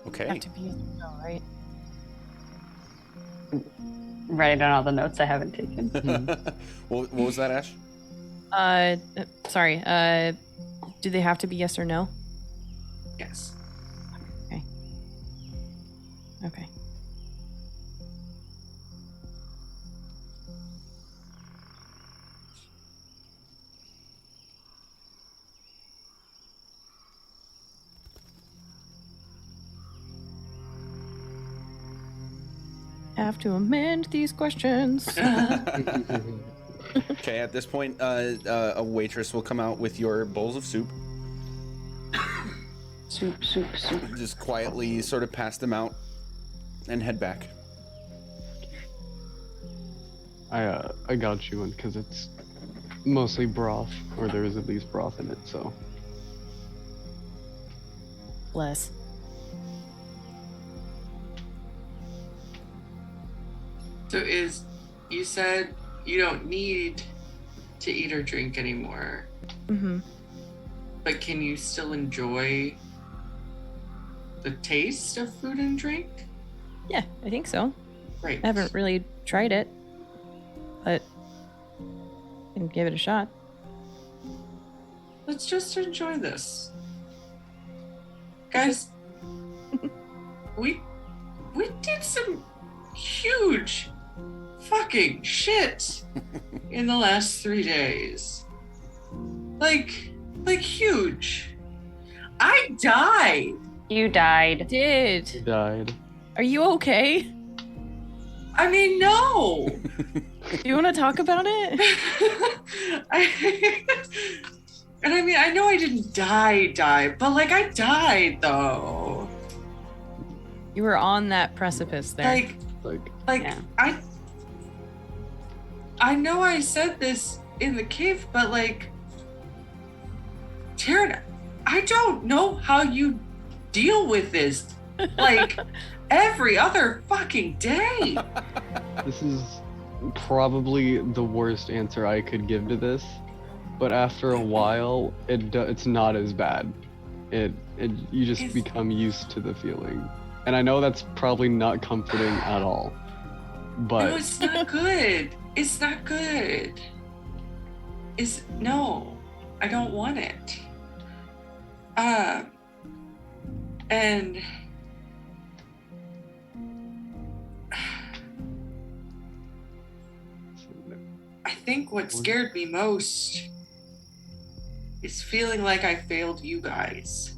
Okay. Have to be no, right? Writing down all the notes I haven't taken. What was that, Ash? Sorry. Do they have to be yes or no? Yes. Okay. Have to amend these questions. Okay, at this point, a waitress will come out with your bowls of soup. Soup. Just quietly sort of pass them out and head back. I got you one because it's mostly broth, or there is at least broth in it, so. Bless. So you said you don't need to eat or drink anymore, Mm-hmm. but can you still enjoy the taste of food and drink? Yeah, I think so. Right. I haven't really tried it, but I can give it a shot. Let's just enjoy this. Guys, we did some huge fucking shit in the last 3 days. Like huge. I died. You died. Did. He died. Are you okay? I mean, no. Do you want to talk about it? And I mean, I know I didn't die, but like I died though. You were on that precipice there. Like, Yeah. I know I said this in the cave, but like, Taryn, I don't know how you deal with this. Like every other fucking day. this is probably the worst answer I could give to this, but after a while, it's not as bad. You just It's- become used to the feeling, and I know that's probably not comforting at all. No, But it's not good. It's not good. No, I don't want it. And I think what scared me most is feeling like I failed you guys.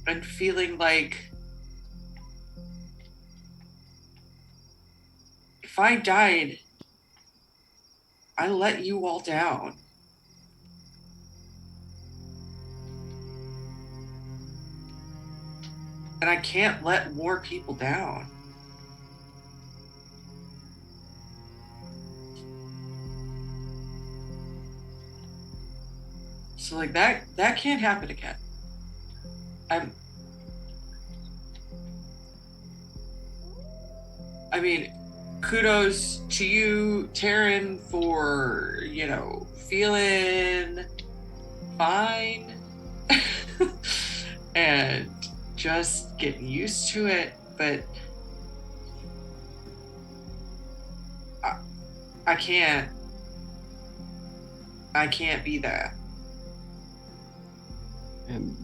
And feeling like if I died, I let you all down. And I can't let more people down. So like that can't happen again. I mean, kudos to you, Taryn, for, feeling fine and just getting used to it. But I can't be that. and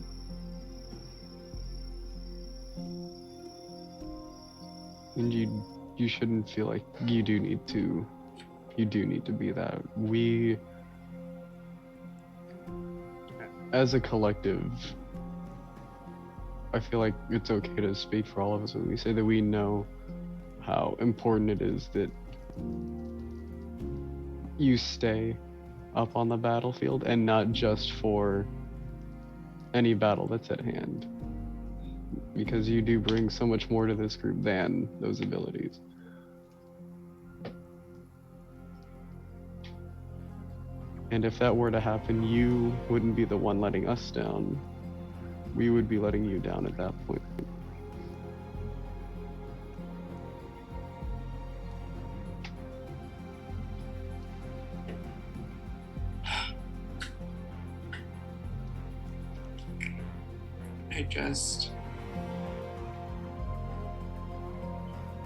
you shouldn't feel like you do need to be that. We, as a collective, I feel like it's okay to speak for all of us when we say that we know how important it is that you stay up on the battlefield, and not just for any battle that's at hand, because you do bring so much more to this group than those abilities. And if that were to happen, you wouldn't be the one letting us down. We would be letting you down at that point.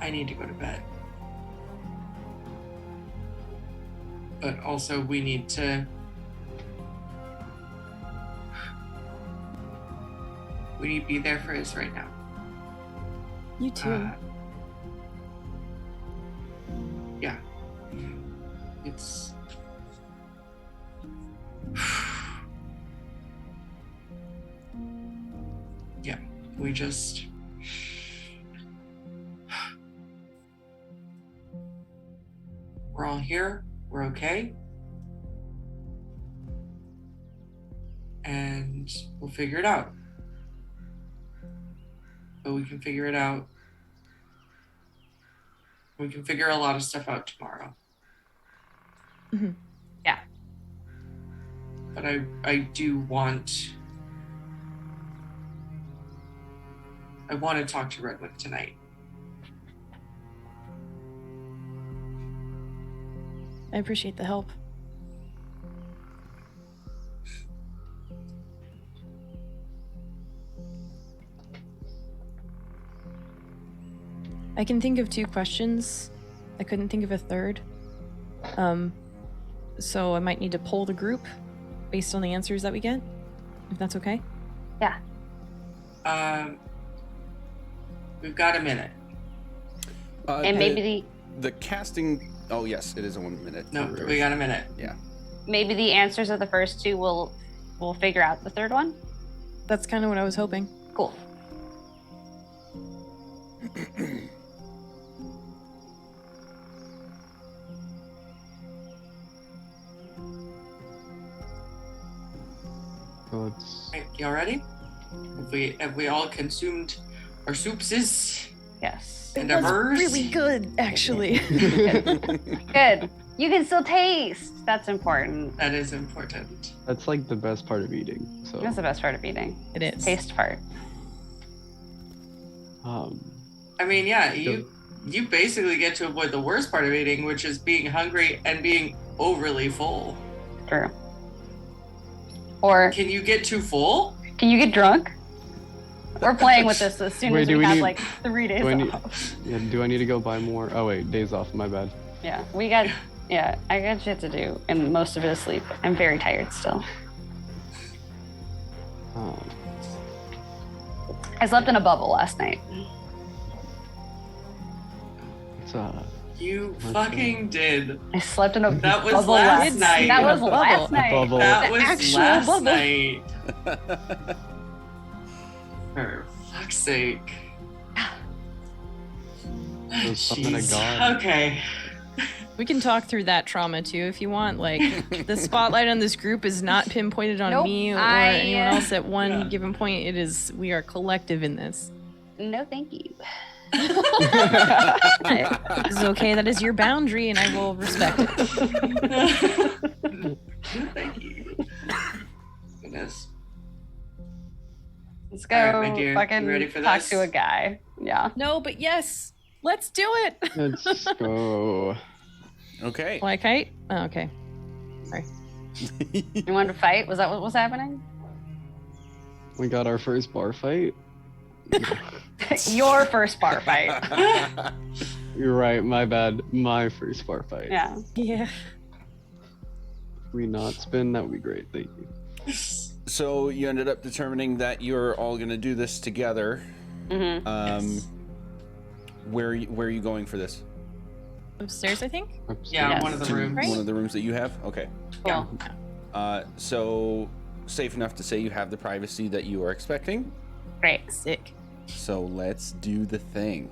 I need to go to bed. But also we need to be there for us right now. You too. Yeah. It's yeah, we just we're all here, we're okay. and we'll figure it out. But we can figure it out. We can figure a lot of stuff out tomorrow. Mhm. Yeah. But I do want... I want to talk to Redwood tonight. I appreciate the help. I can think of 2 questions. I couldn't think of a third. So I might need to poll the group based on the answers that we get, if that's okay. Yeah. We've got a minute. And maybe the casting. Oh yes, it is a 1 minute. No, we got a minute. Yeah. maybe the answers of the first 2 will figure out the third one. That's kind of what I was hoping. Cool. So it's Right, y'all ready? Have we all consumed our soupses Yes. and our burrs? really good, actually. Good. You can still taste. That's important. That is important. that's like the best part of eating. So That's the best part of eating. It is. Taste part. I mean, yeah, you basically get to avoid the worst part of eating, which is being hungry and being overly full. True. Or Can you get too full? can you get drunk? We're playing with this as soon Wait, as do we we have need- like 3 days do I need- off. yeah, do I need to go buy more? Oh wait, days off. My bad. Yeah, I got shit to do, and most of it is sleep. I'm very tired still. I slept in a bubble last night. It's You Okay. fucking did. I slept in a That was bubble last night. That was Bubble. last night. Bubble. That The was actual last bubble. night. For fuck's sake. was something to Jeez. God. Okay. We can talk through that trauma too if you want. Like, the spotlight on this group is not pinpointed on Nope, me or I, anyone else at one yeah. given point. It is, we are collective in this. No, thank you. It's okay. That is your boundary, and I will respect it. Thank you. Goodness. Let's go. All right, my dear, fucking you ready for talk this? to a guy. Yeah. No, but yes, let's do it. Let's go. Okay. Like height? Oh, okay. You wanted to fight? Was that what was happening? We got our first bar fight. Your first bar fight. You're right. My bad. My first bar fight. Yeah. Yeah. If we not spin, that would be great. Thank you. So you ended up determining that you're all gonna do this together. Mm-hmm. Yes. Where are you going for this? Upstairs, I think. Yeah, Yes. one of the To rooms. one of the rooms that you have. Okay. Cool. So safe enough to say you have the privacy that you are expecting. Great. Sick. So let's do the thing.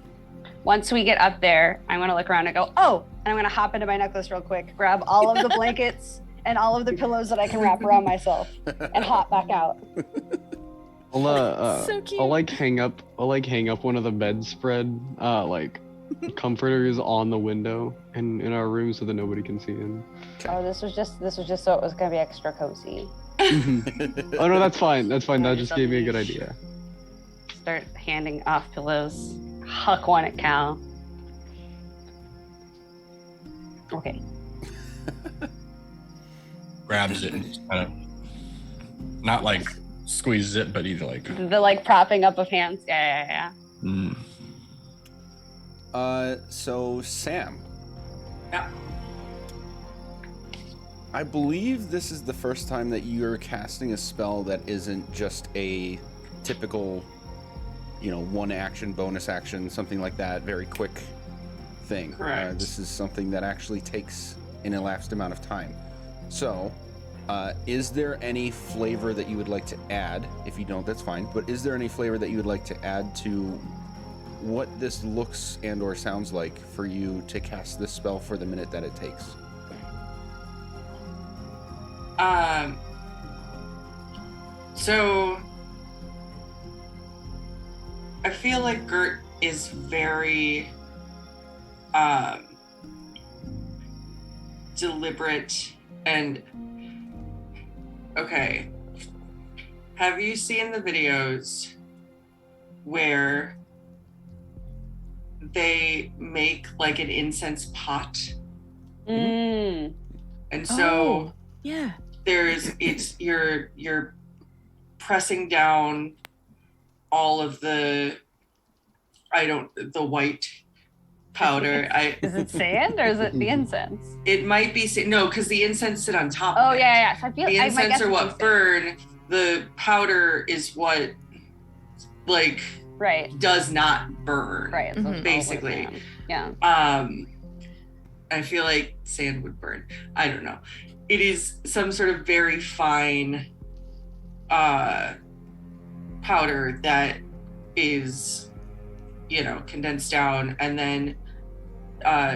Once we get up there, I'm gonna look around and go, oh, and I'm gonna hop into my necklace real quick, grab all of the blankets and all of the pillows that I can wrap around myself, and hop back out. I'll So cute. I'll hang up one of the bedspread like comforters on the window in our room so that nobody can see in. Oh, this was just so it was gonna be extra cozy. Oh no, that's fine. That's fine. That just gave me a good idea. Start handing off pillows. Huck one at Cal. Okay. Grabs it and just kind of not like squeezes it, but he like The like propping up of hands. Yeah. So Sam. Yeah. I believe this is the first time that you're casting a spell that isn't just a typical, one action, bonus action, something like that, very quick thing. Correct. This is something that actually takes an elapsed amount of time. So, is there any flavor that you would like to add? If you don't, that's fine. But is there any flavor that you would like to add to what this looks and or sounds like for you to cast this spell for the minute that it takes? So I feel like Gert is very deliberate and okay. Have you seen the videos where they make like an incense pot? Mm. And so yeah. you're pressing down all of the white powder. Is it sand or is it the incense? It might be no, because the incense sit on top Oh of it. yeah. So I feel The my incense guess are would be what burn. The powder is what like right. does not burn. Right. So it's all basically. like sand. Yeah. I feel like sand would burn. I don't know. It is some sort of very fine powder that is, condensed down, and then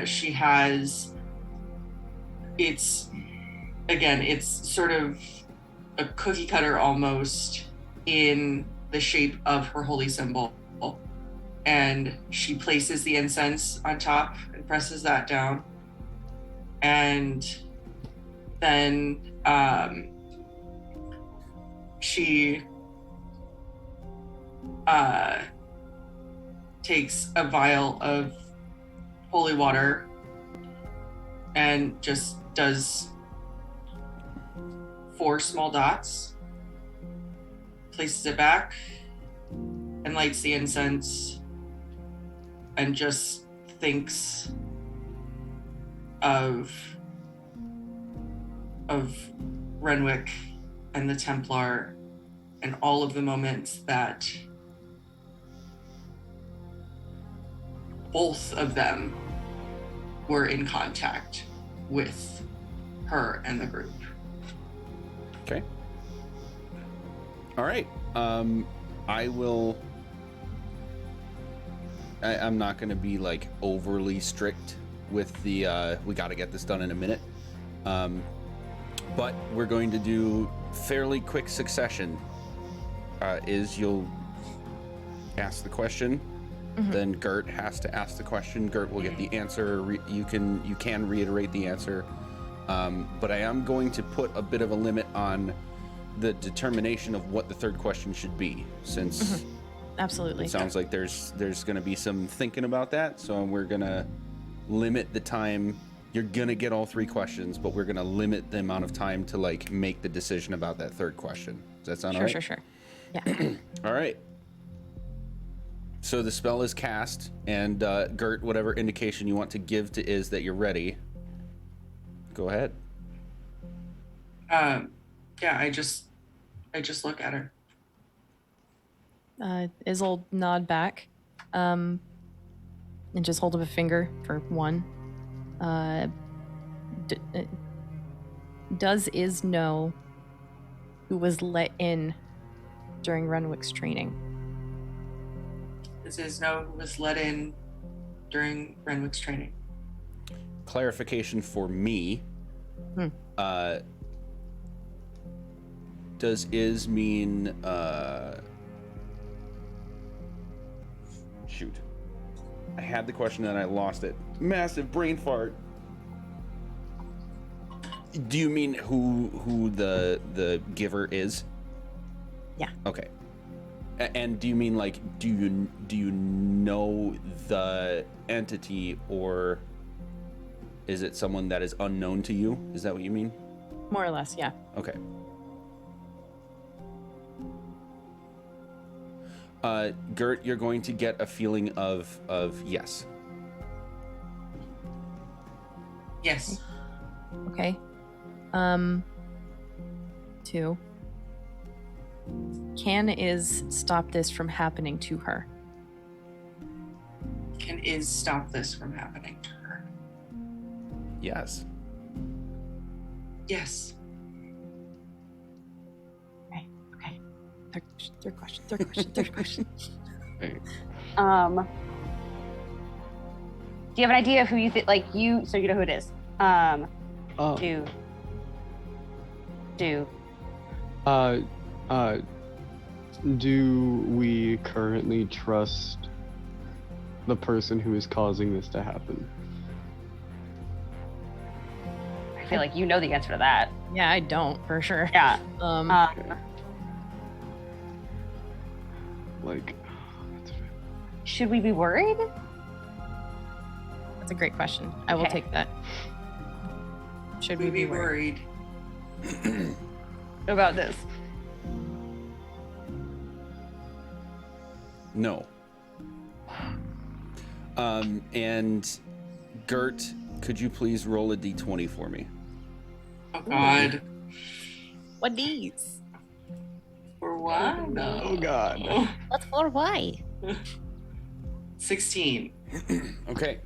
she has it's sort of a cookie cutter almost in the shape of her holy symbol, and she places the incense on top and presses that down, and then she takes a vial of holy water and just does 4 small dots, places it back, and lights the incense, and just thinks of Renwick and the Templar and all of the moments that both of them were in contact with her and the group. Okay. All right. I'm not going to be like overly strict with the we got to get this done in a minute. But we're going to do fairly quick succession. You'll ask the question, then Gert has to ask the question. Gert will get the answer. You can reiterate the answer. But I am going to put a bit of a limit on the determination of what the third question should be, since Absolutely. it sounds like there's going to be some thinking about that. So we're going to limit the time. You're going to get all 3 questions, but we're going to limit the amount of time to like make the decision about that third question. Does that sound all right? Sure. Yeah. All right. So the spell is cast, and Gert, whatever indication you want to give to Iz that you're ready, go ahead. Yeah, I just look at her. Iz will nod back, and just hold up a finger for 1. Does Iz know who was let in during Renwick's training? Does Iz know who was let in during Renwick's training? Clarification for me. Does Iz mean shoot. I had the question and I lost it. Massive brain fart. Do you mean who the giver is? Yeah. Okay. And do you mean like do you know the entity, or is it someone that is unknown to you? Is that what you mean? More or less, yeah. Okay. Gert, you're going to get a feeling of yes. Yes. Okay. 2. Can Iz stop this from happening to her? Can Iz stop this from happening to her? Yes. Yes. Okay. Third question. Do you have an idea of who you think? So you know who it is. Do we currently trust the person who is causing this to happen? I feel like you know the answer to that. Yeah, I don't for sure. Yeah. Like, Should we be worried? That's a great question. I will Okay. take that. Should we We'd be be worried? worried. What about this? No. And Gert, could you please roll a d20 for me? Oh God. What these? For what? No. oh God. What's for why? 16. Okay.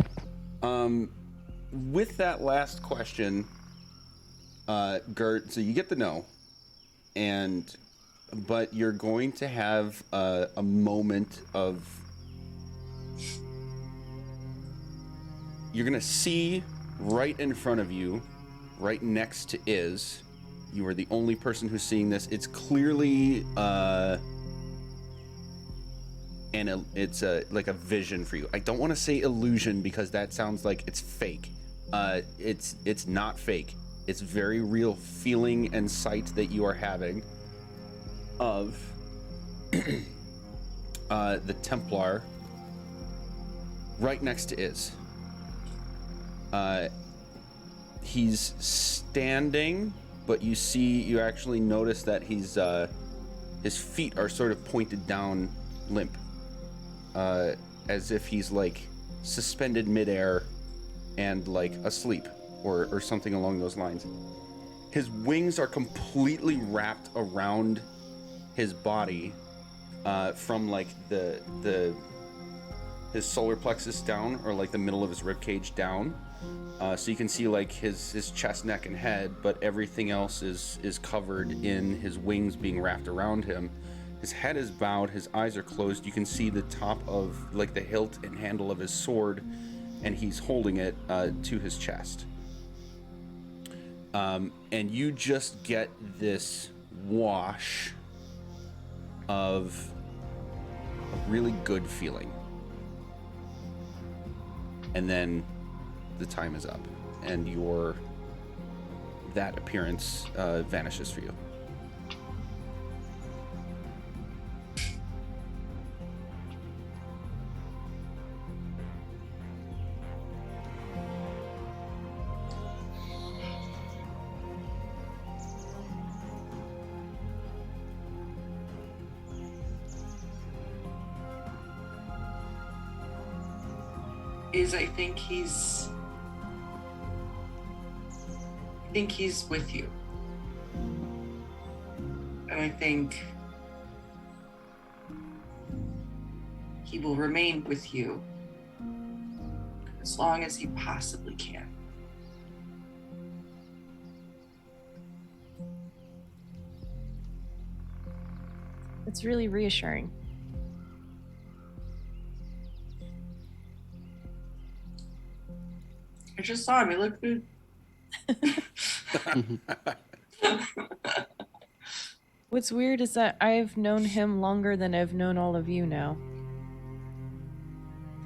With that last question, Gert, so you get the no, but you're going to have a moment of. You're gonna see right in front of you, right next to Iz. You are the only person who's seeing this. It's clearly it's like a vision for you. I don't want to say illusion because that sounds like it's fake. It's not fake. It's very real feeling and sight that you are having of the Templar right next to Iz. He's standing, but you actually notice that his feet are sort of pointed down, limp, as if he's like suspended midair and like asleep or something along those lines. His wings are completely wrapped around his body, from like his solar plexus down, or like the middle of his rib cage down. So you can see like his chest, neck, and head, but everything else is covered in his wings being wrapped around him. His head is bowed, his eyes are closed. You can see the top of like the hilt and handle of his sword, and he's holding it to his chest. And you just get this wash of a really good feeling. And then the time is up, and that appearance vanishes for you. I think he's with you. And I think he will remain with you as long as he possibly can. It's really reassuring. I just saw him. He looked good. What's weird is that I've known him longer than I've known all of you now.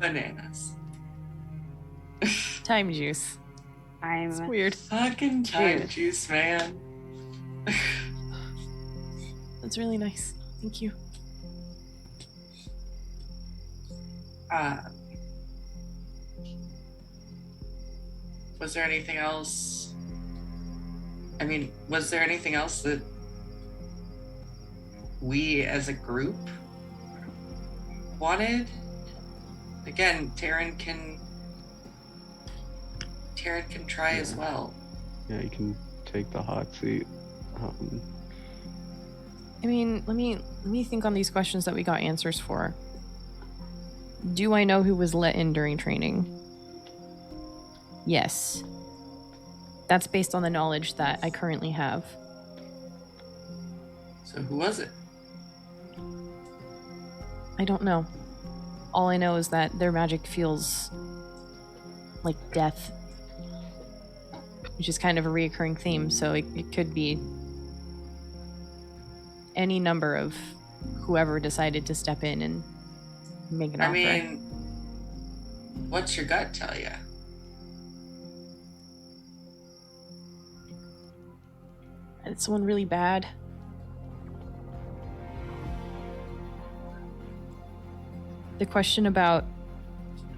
Bananas. Time juice. It's I'm weird. Fucking time juice, man. That's really nice. Thank you. Was there anything else? I mean, was there anything else that we as a group wanted? Again, Taryn can try as well. Yeah, you can take the hot seat. I mean, let me think on these questions that we got answers for. Do I know who was let in during training? Yes. That's based on the knowledge that I currently have. So who was it? I don't know. All I know is that their magic feels like death, which is kind of a reoccurring theme, so it could be any number of whoever decided to step in and make an I offer. mean, what's your gut tell you? It's someone really bad. The question about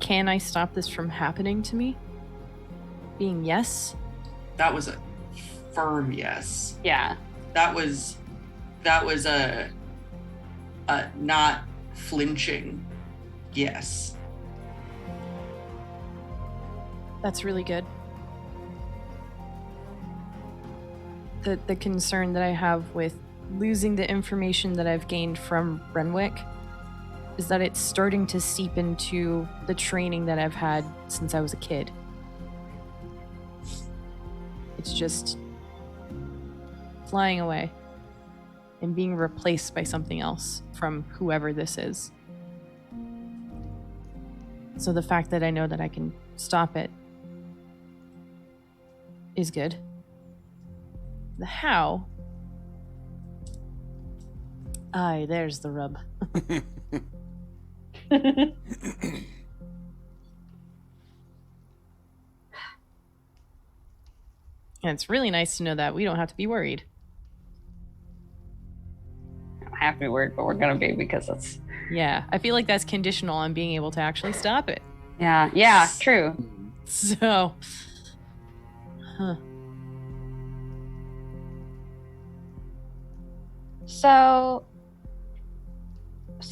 can I stop this from happening to me? Being yes. That was a firm yes. Yeah. That was a not flinching yes. That's really good. The concern that I have with losing the information that I've gained from Renwick is that it's starting to seep into the training that I've had since I was a kid. It's just flying away and being replaced by something else from whoever this is. So the fact that I know that I can stop it is good. The how? Aye, there's the rub. And it's really nice to know that we don't have to be worried. I don't have to be worried, but we're gonna be because it's. Yeah, I feel like that's conditional on being able to actually stop it. Yeah. Yeah. True. So, huh. So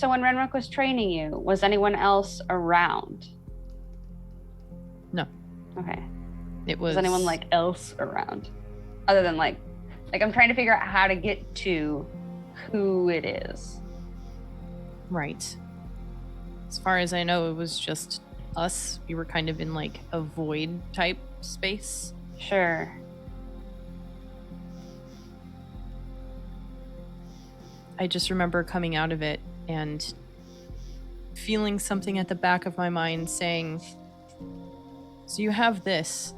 when Renwick was training you, was anyone else around? No. Okay. It was anyone like else around? Other than like I'm trying to figure out how to get to who it is. right. As far as I know, it was just us. We were kind of in like a void type space. Sure. I just remember coming out of it and feeling something at the back of my mind saying, so you have this.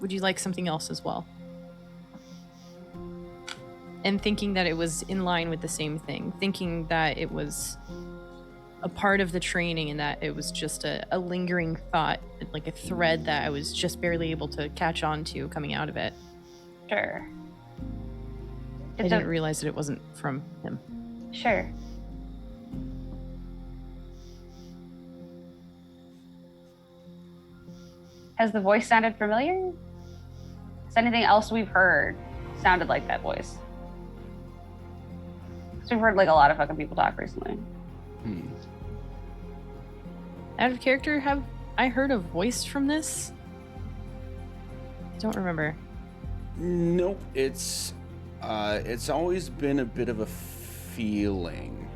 Would you like something else as well? And thinking that it was in line with the same thing. Thinking that it was a part of the training and that it was just a lingering thought, like a thread that I was just barely able to catch on to coming out of it. Sure. I didn't realize that it wasn't from him. Sure. Has the voice sounded familiar? Has anything else we've heard sounded like that voice? Because we've heard like a lot of fucking people talk recently. Out of character, have I heard a voice from this? I don't remember. Nope. It's always been a bit of a feeling.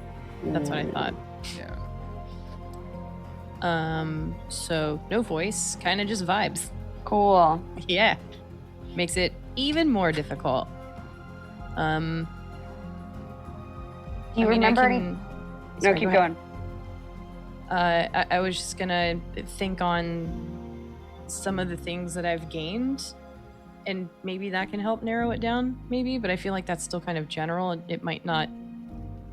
That's what I thought. Yeah. So no voice, kind of just vibes. Cool. Yeah. Makes it even more difficult. Do you remember any? No, Sorry, keep go ahead. going. I was just gonna think on some of the things that I've gained, and maybe that can help narrow it down, maybe, but I feel like that's still kind of general. It might not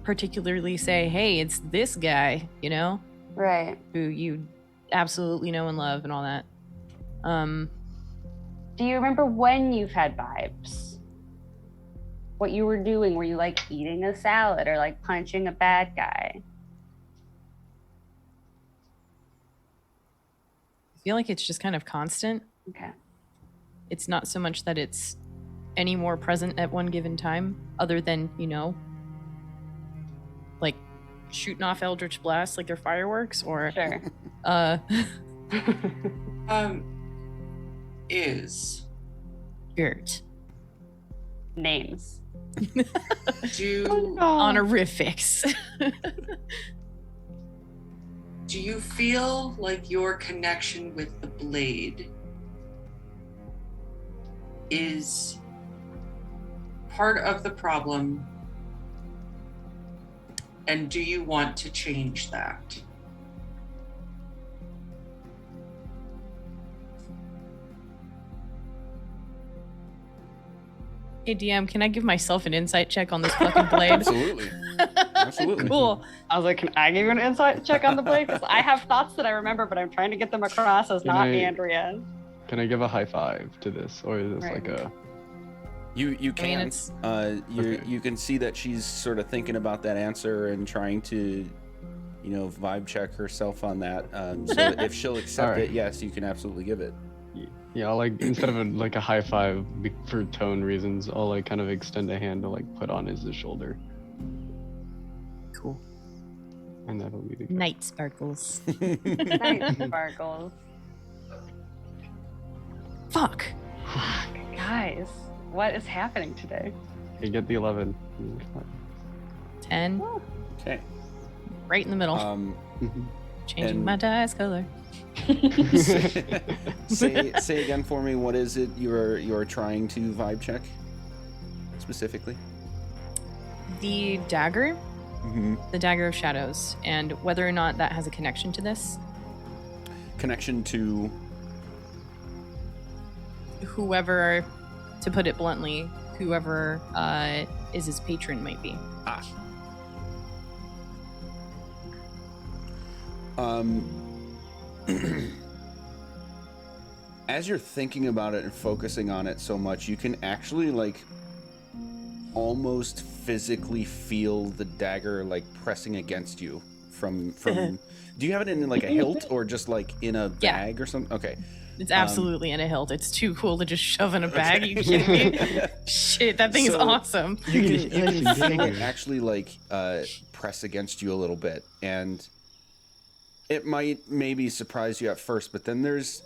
particularly say, hey, it's this guy, you know, Right. who you absolutely know and love and all that. Do you remember when you've had vibes? What you were doing? Were you like eating a salad or like punching a bad guy? I feel like it's just kind of constant. Okay. It's not so much that it's any more present at one given time, other than, you know, like shooting off Eldritch Blasts like they're fireworks, or Sure. Is Gert. Names. do Honorifics. do you feel like your connection with the blade is part of the problem, and do you want to change that? Hey DM, can I give myself an insight check on this fucking blade? Absolutely. Absolutely. Cool. I was like, can I give you an insight check on the blade? Because I have thoughts that I remember, but I'm trying to get them across as Can not I- Andrea. Can I give a high five to this, or is this Right. like a? You I mean, can. it's- Okay. You can see that she's sort of thinking about that answer and trying to, vibe check herself on that. So if she'll accept Alright. it, yes, you can absolutely give it. Yeah, I'll like instead of a high five for tone reasons, I'll like kind of extend a hand to like put on his shoulder, Cool. and that'll be the. Night sparkles. Nice sparkles. Fuck. Guys, what is happening today? You get the 11. 10. Okay. Right in the middle. Changing and- my dice color. say again for me. What is it you're trying to vibe check specifically? The dagger, Mm-hmm. the dagger of shadows, and whether or not that has a connection to this. Connection to. Whoever, to put it bluntly, whoever is his patron might be. Ah. As you're thinking about it and focusing on it so much, you can actually like almost physically feel the dagger like pressing against you from do you have it in like a hilt or just like in a Yeah. bag or something? Okay. It's absolutely in a hilt. It's too cool to just shove in a bag. You kidding me? Shit, that thing is So- awesome. You can feel it actually like press against you a little bit, and it might maybe surprise you at first, but then there's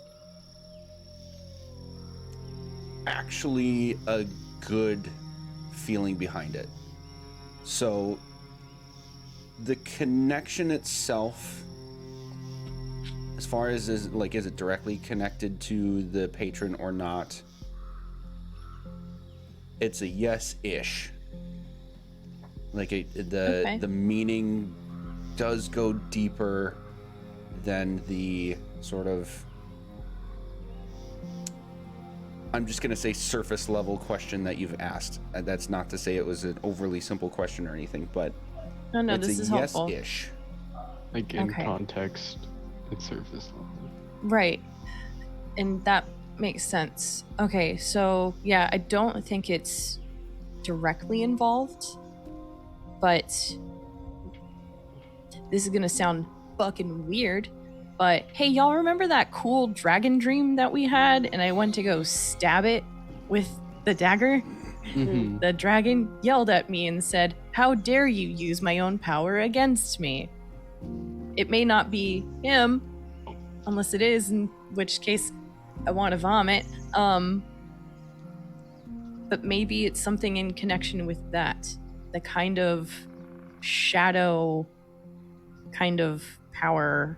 actually a good feeling behind it. So the connection itself, as far as is it directly connected to the patron or not, it's a yes-ish. The meaning does go deeper than the sort of, I'm just gonna say surface level question that you've asked. That's not to say it was an overly simple question or anything, but No, it's this a is helpful. yes-ish. Like in Okay. context, it's surface level. Right. And that makes sense. Okay, so yeah, I don't think it's directly involved, but this is gonna sound fucking weird. But hey, y'all remember that cool dragon dream that we had? And I went to go stab it with the dagger? Mm-hmm. The dragon yelled at me and said, "How dare you use my own power against me?" It may not be him, unless it is, in which case I want to vomit. But maybe it's something in connection with that. The kind of shadow kind of power.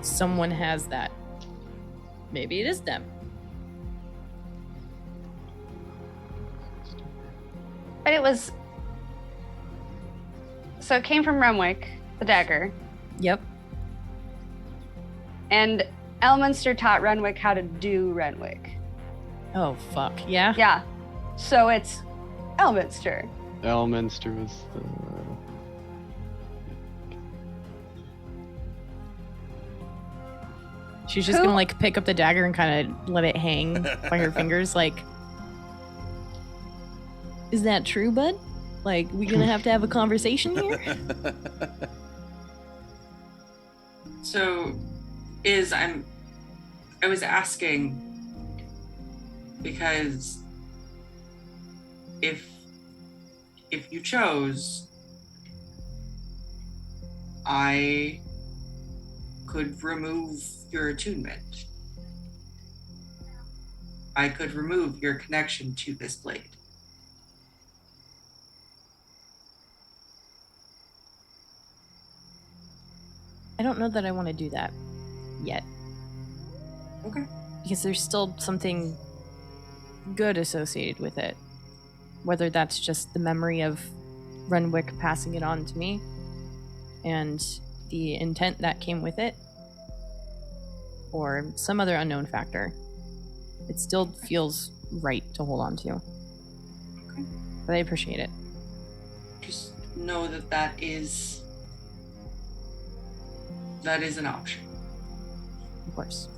Someone has that. Maybe it is them. But it was. So it came from Renwick, the dagger, Yep. and Elminster taught Renwick how to do Renwick. Oh, fuck. Yeah? Yeah. So it's Elminster. Elminster was the. She's just Who- gonna like pick up the dagger and kind of let it hang by her fingers. Like, is that true, bud? Like, we gonna have to have a conversation here? So I was asking because if you chose, I could remove your attunement. I could remove your connection to this blade. I don't know that I want to do that yet. Okay. Because there's still something good associated with it. Whether that's just the memory of Renwick passing it on to me and the intent that came with it, or some other unknown factor. it still feels right to hold on to. Okay. But I appreciate it. Just know that that is an option. Of course.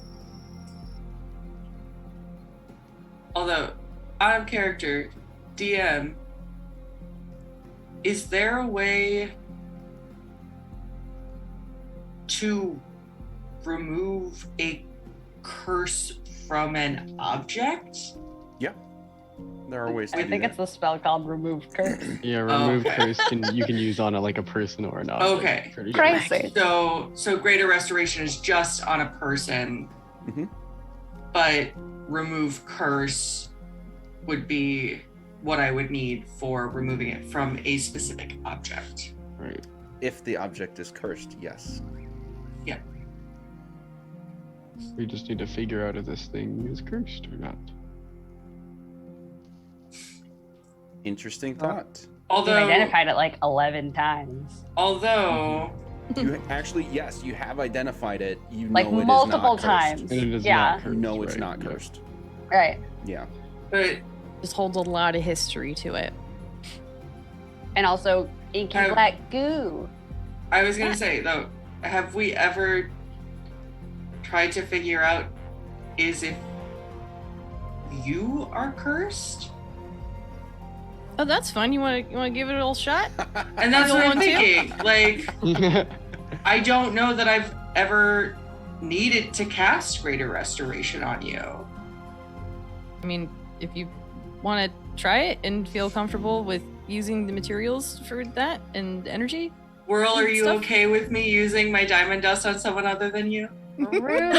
Although, out of character, DM, is there a way to remove a curse from an object? Yeah. There are ways to I do think that. it's the spell called Remove Curse. Yeah, remove Okay. curse you can use on a person or an object. Okay. Pretty sure. Crazy. So greater restoration is just on a person, Mhm. but remove curse would be what I would need for removing it from a specific object. Right. If the object is cursed, yes. We just need to figure out if this thing is cursed or not. Interesting thought. You've Although, identified it like 11 times. although You actually, yes, you have identified it. You Like know it multiple is not times. cursed. And it is Yeah. not You cursed, know it's right? not Yeah. cursed. Right. Yeah. but Just holds a lot of history to it. And also inky I- black goo. I was gonna say though, have we ever tried to figure out is if you are cursed? Oh, that's fun. You want to give it a little shot? And that's You what I'm want to? thinking. Like, I don't know that I've ever needed to cast Greater Restoration on you. I mean, if you want to try it and feel comfortable with using the materials for that and energy, Whirl, are you Stuff. okay with me using my diamond dust on someone other than you? Rude.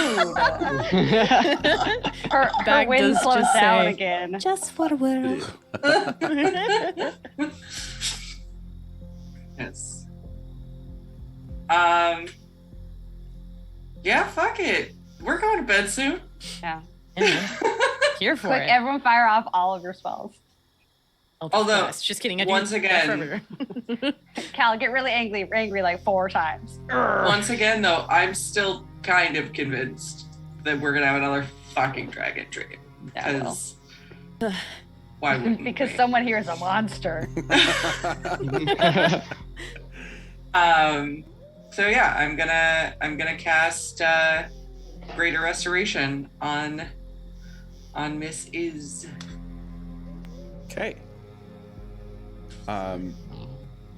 Her Bag wind does slows just down say- again. just for a whirl. Yes. Yeah, fuck it. We're going to bed soon. Yeah. Here for Quick, it. everyone fire off all of your spells. Although, Just kidding. I do once that again- forever. Cal, get really angry like 4 times. Once again, though, I'm still kind of convinced that we're gonna have another fucking dragon dream. Yeah, well. Because why wouldn't Because we? someone here is a monster. So yeah, I'm gonna cast Greater Restoration on Miss Iz. Okay.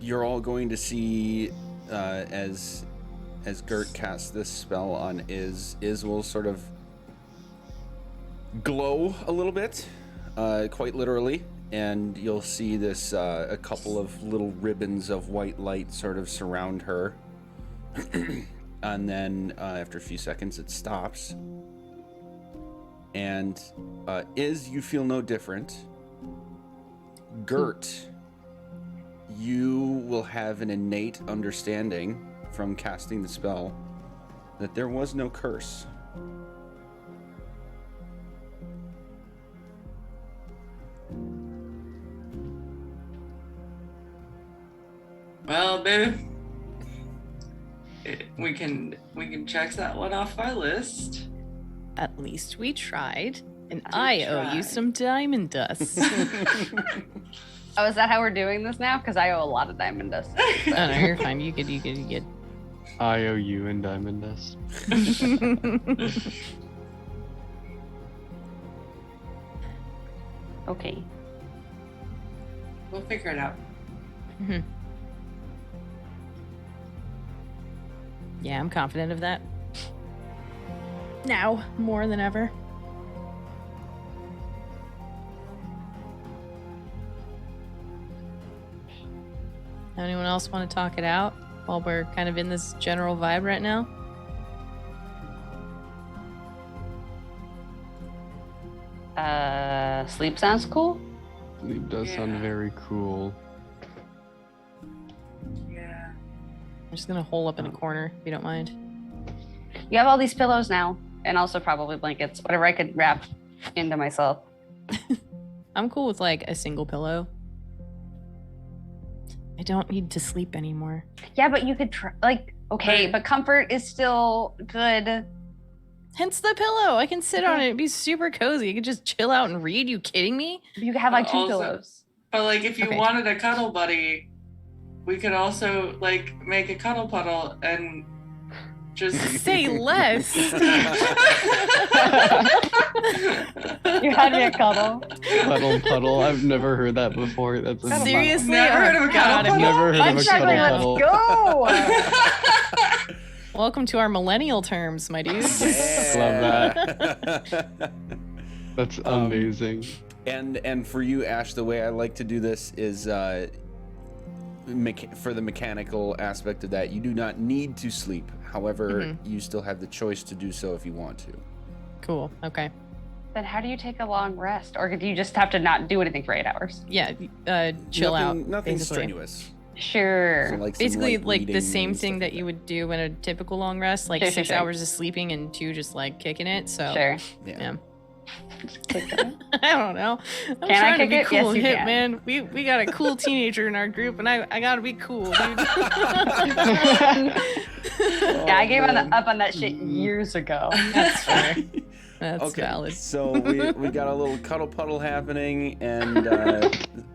You're all going to see as Gert casts this spell on Iz will sort of glow a little bit, quite literally, and you'll see this a couple of little ribbons of white light sort of surround her, and then after a few seconds it stops. And Iz, you feel no different. Gert, you will have an innate understanding from casting the spell that there was no curse. Well, baby, we can check that one off our list. At least we tried. And We I owe you tried. some diamond dust. Oh, is that how we're doing this now? Because I owe a lot of diamond dust. Oh, no, you're fine. You good. IOU and diamond dust. Okay. We'll figure it out. Yeah, I'm confident of that. Now, more than ever. Anyone else want to talk it out while we're kind of in this general vibe right now? Sleep sounds cool. Sleep does sound Yeah. very cool. Yeah. I'm just gonna hole up in a corner, if you don't mind. You have all these pillows now, and also probably blankets, whatever I could wrap into myself. I'm cool with like a single pillow. I don't need to sleep anymore. Yeah, but you could try, like, okay, Right. but comfort is still good. Hence the pillow. I can sit on it and be super cozy. You can just chill out and read. You kidding me? You could have like two Also- pillows. But like, if you Okay. wanted a cuddle buddy, we could also like make a cuddle puddle and just. Say less. You had me a cuddle. Cuddle puddle. I've never heard that before. That's Cuddle amazing. Seriously? Never heard of a Oh, cuddle God, if puddle? you- Never heard of a Let's cuddle go. puddle. Welcome to our millennial terms, my dudes. that. That's amazing. And for you, Ash, the way I like to do this is for the mechanical aspect of that, you do not need to sleep. However, you still have the choice to do so if you want to. Cool. Okay. Then how do you take a long rest? Or do you just have to not do anything for 8 hours? Yeah. Chill out. Nothing basically. strenuous. Sure. So like some Basically, light like the reading same and thing stuff that like you would do in a typical long rest, like Sure, 6 sure. hours of sleeping and 2 just like kicking it. So Sure. Yeah. I don't know. I'm Can I trying to kick be it? cool, Yes, you can. man. We got a cool teenager in our group, and I gotta be cool, dude. Yeah, I gave up on that shit years ago. That's fair. That's Okay, valid. so we got a little cuddle puddle happening, and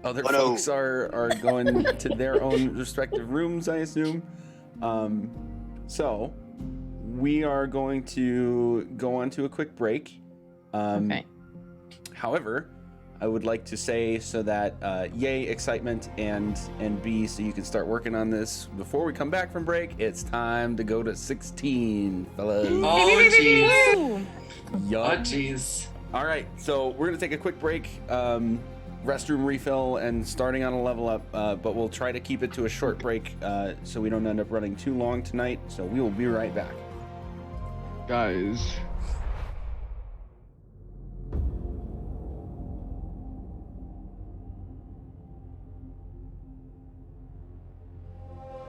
other folks are going to their own respective rooms, I assume. So we are going to go on to a quick break. Okay. However, I would like to say so that yay excitement and B, so you can start working on this before we come back from break. It's time to go to 16, fellas. Oh jeez. Woo! Yup. Oh jeez. All right, so we're gonna take a quick break, restroom refill, and starting on a level up. But we'll try to keep it to a short break, so we don't end up running too long tonight. So we will be right back. Guys,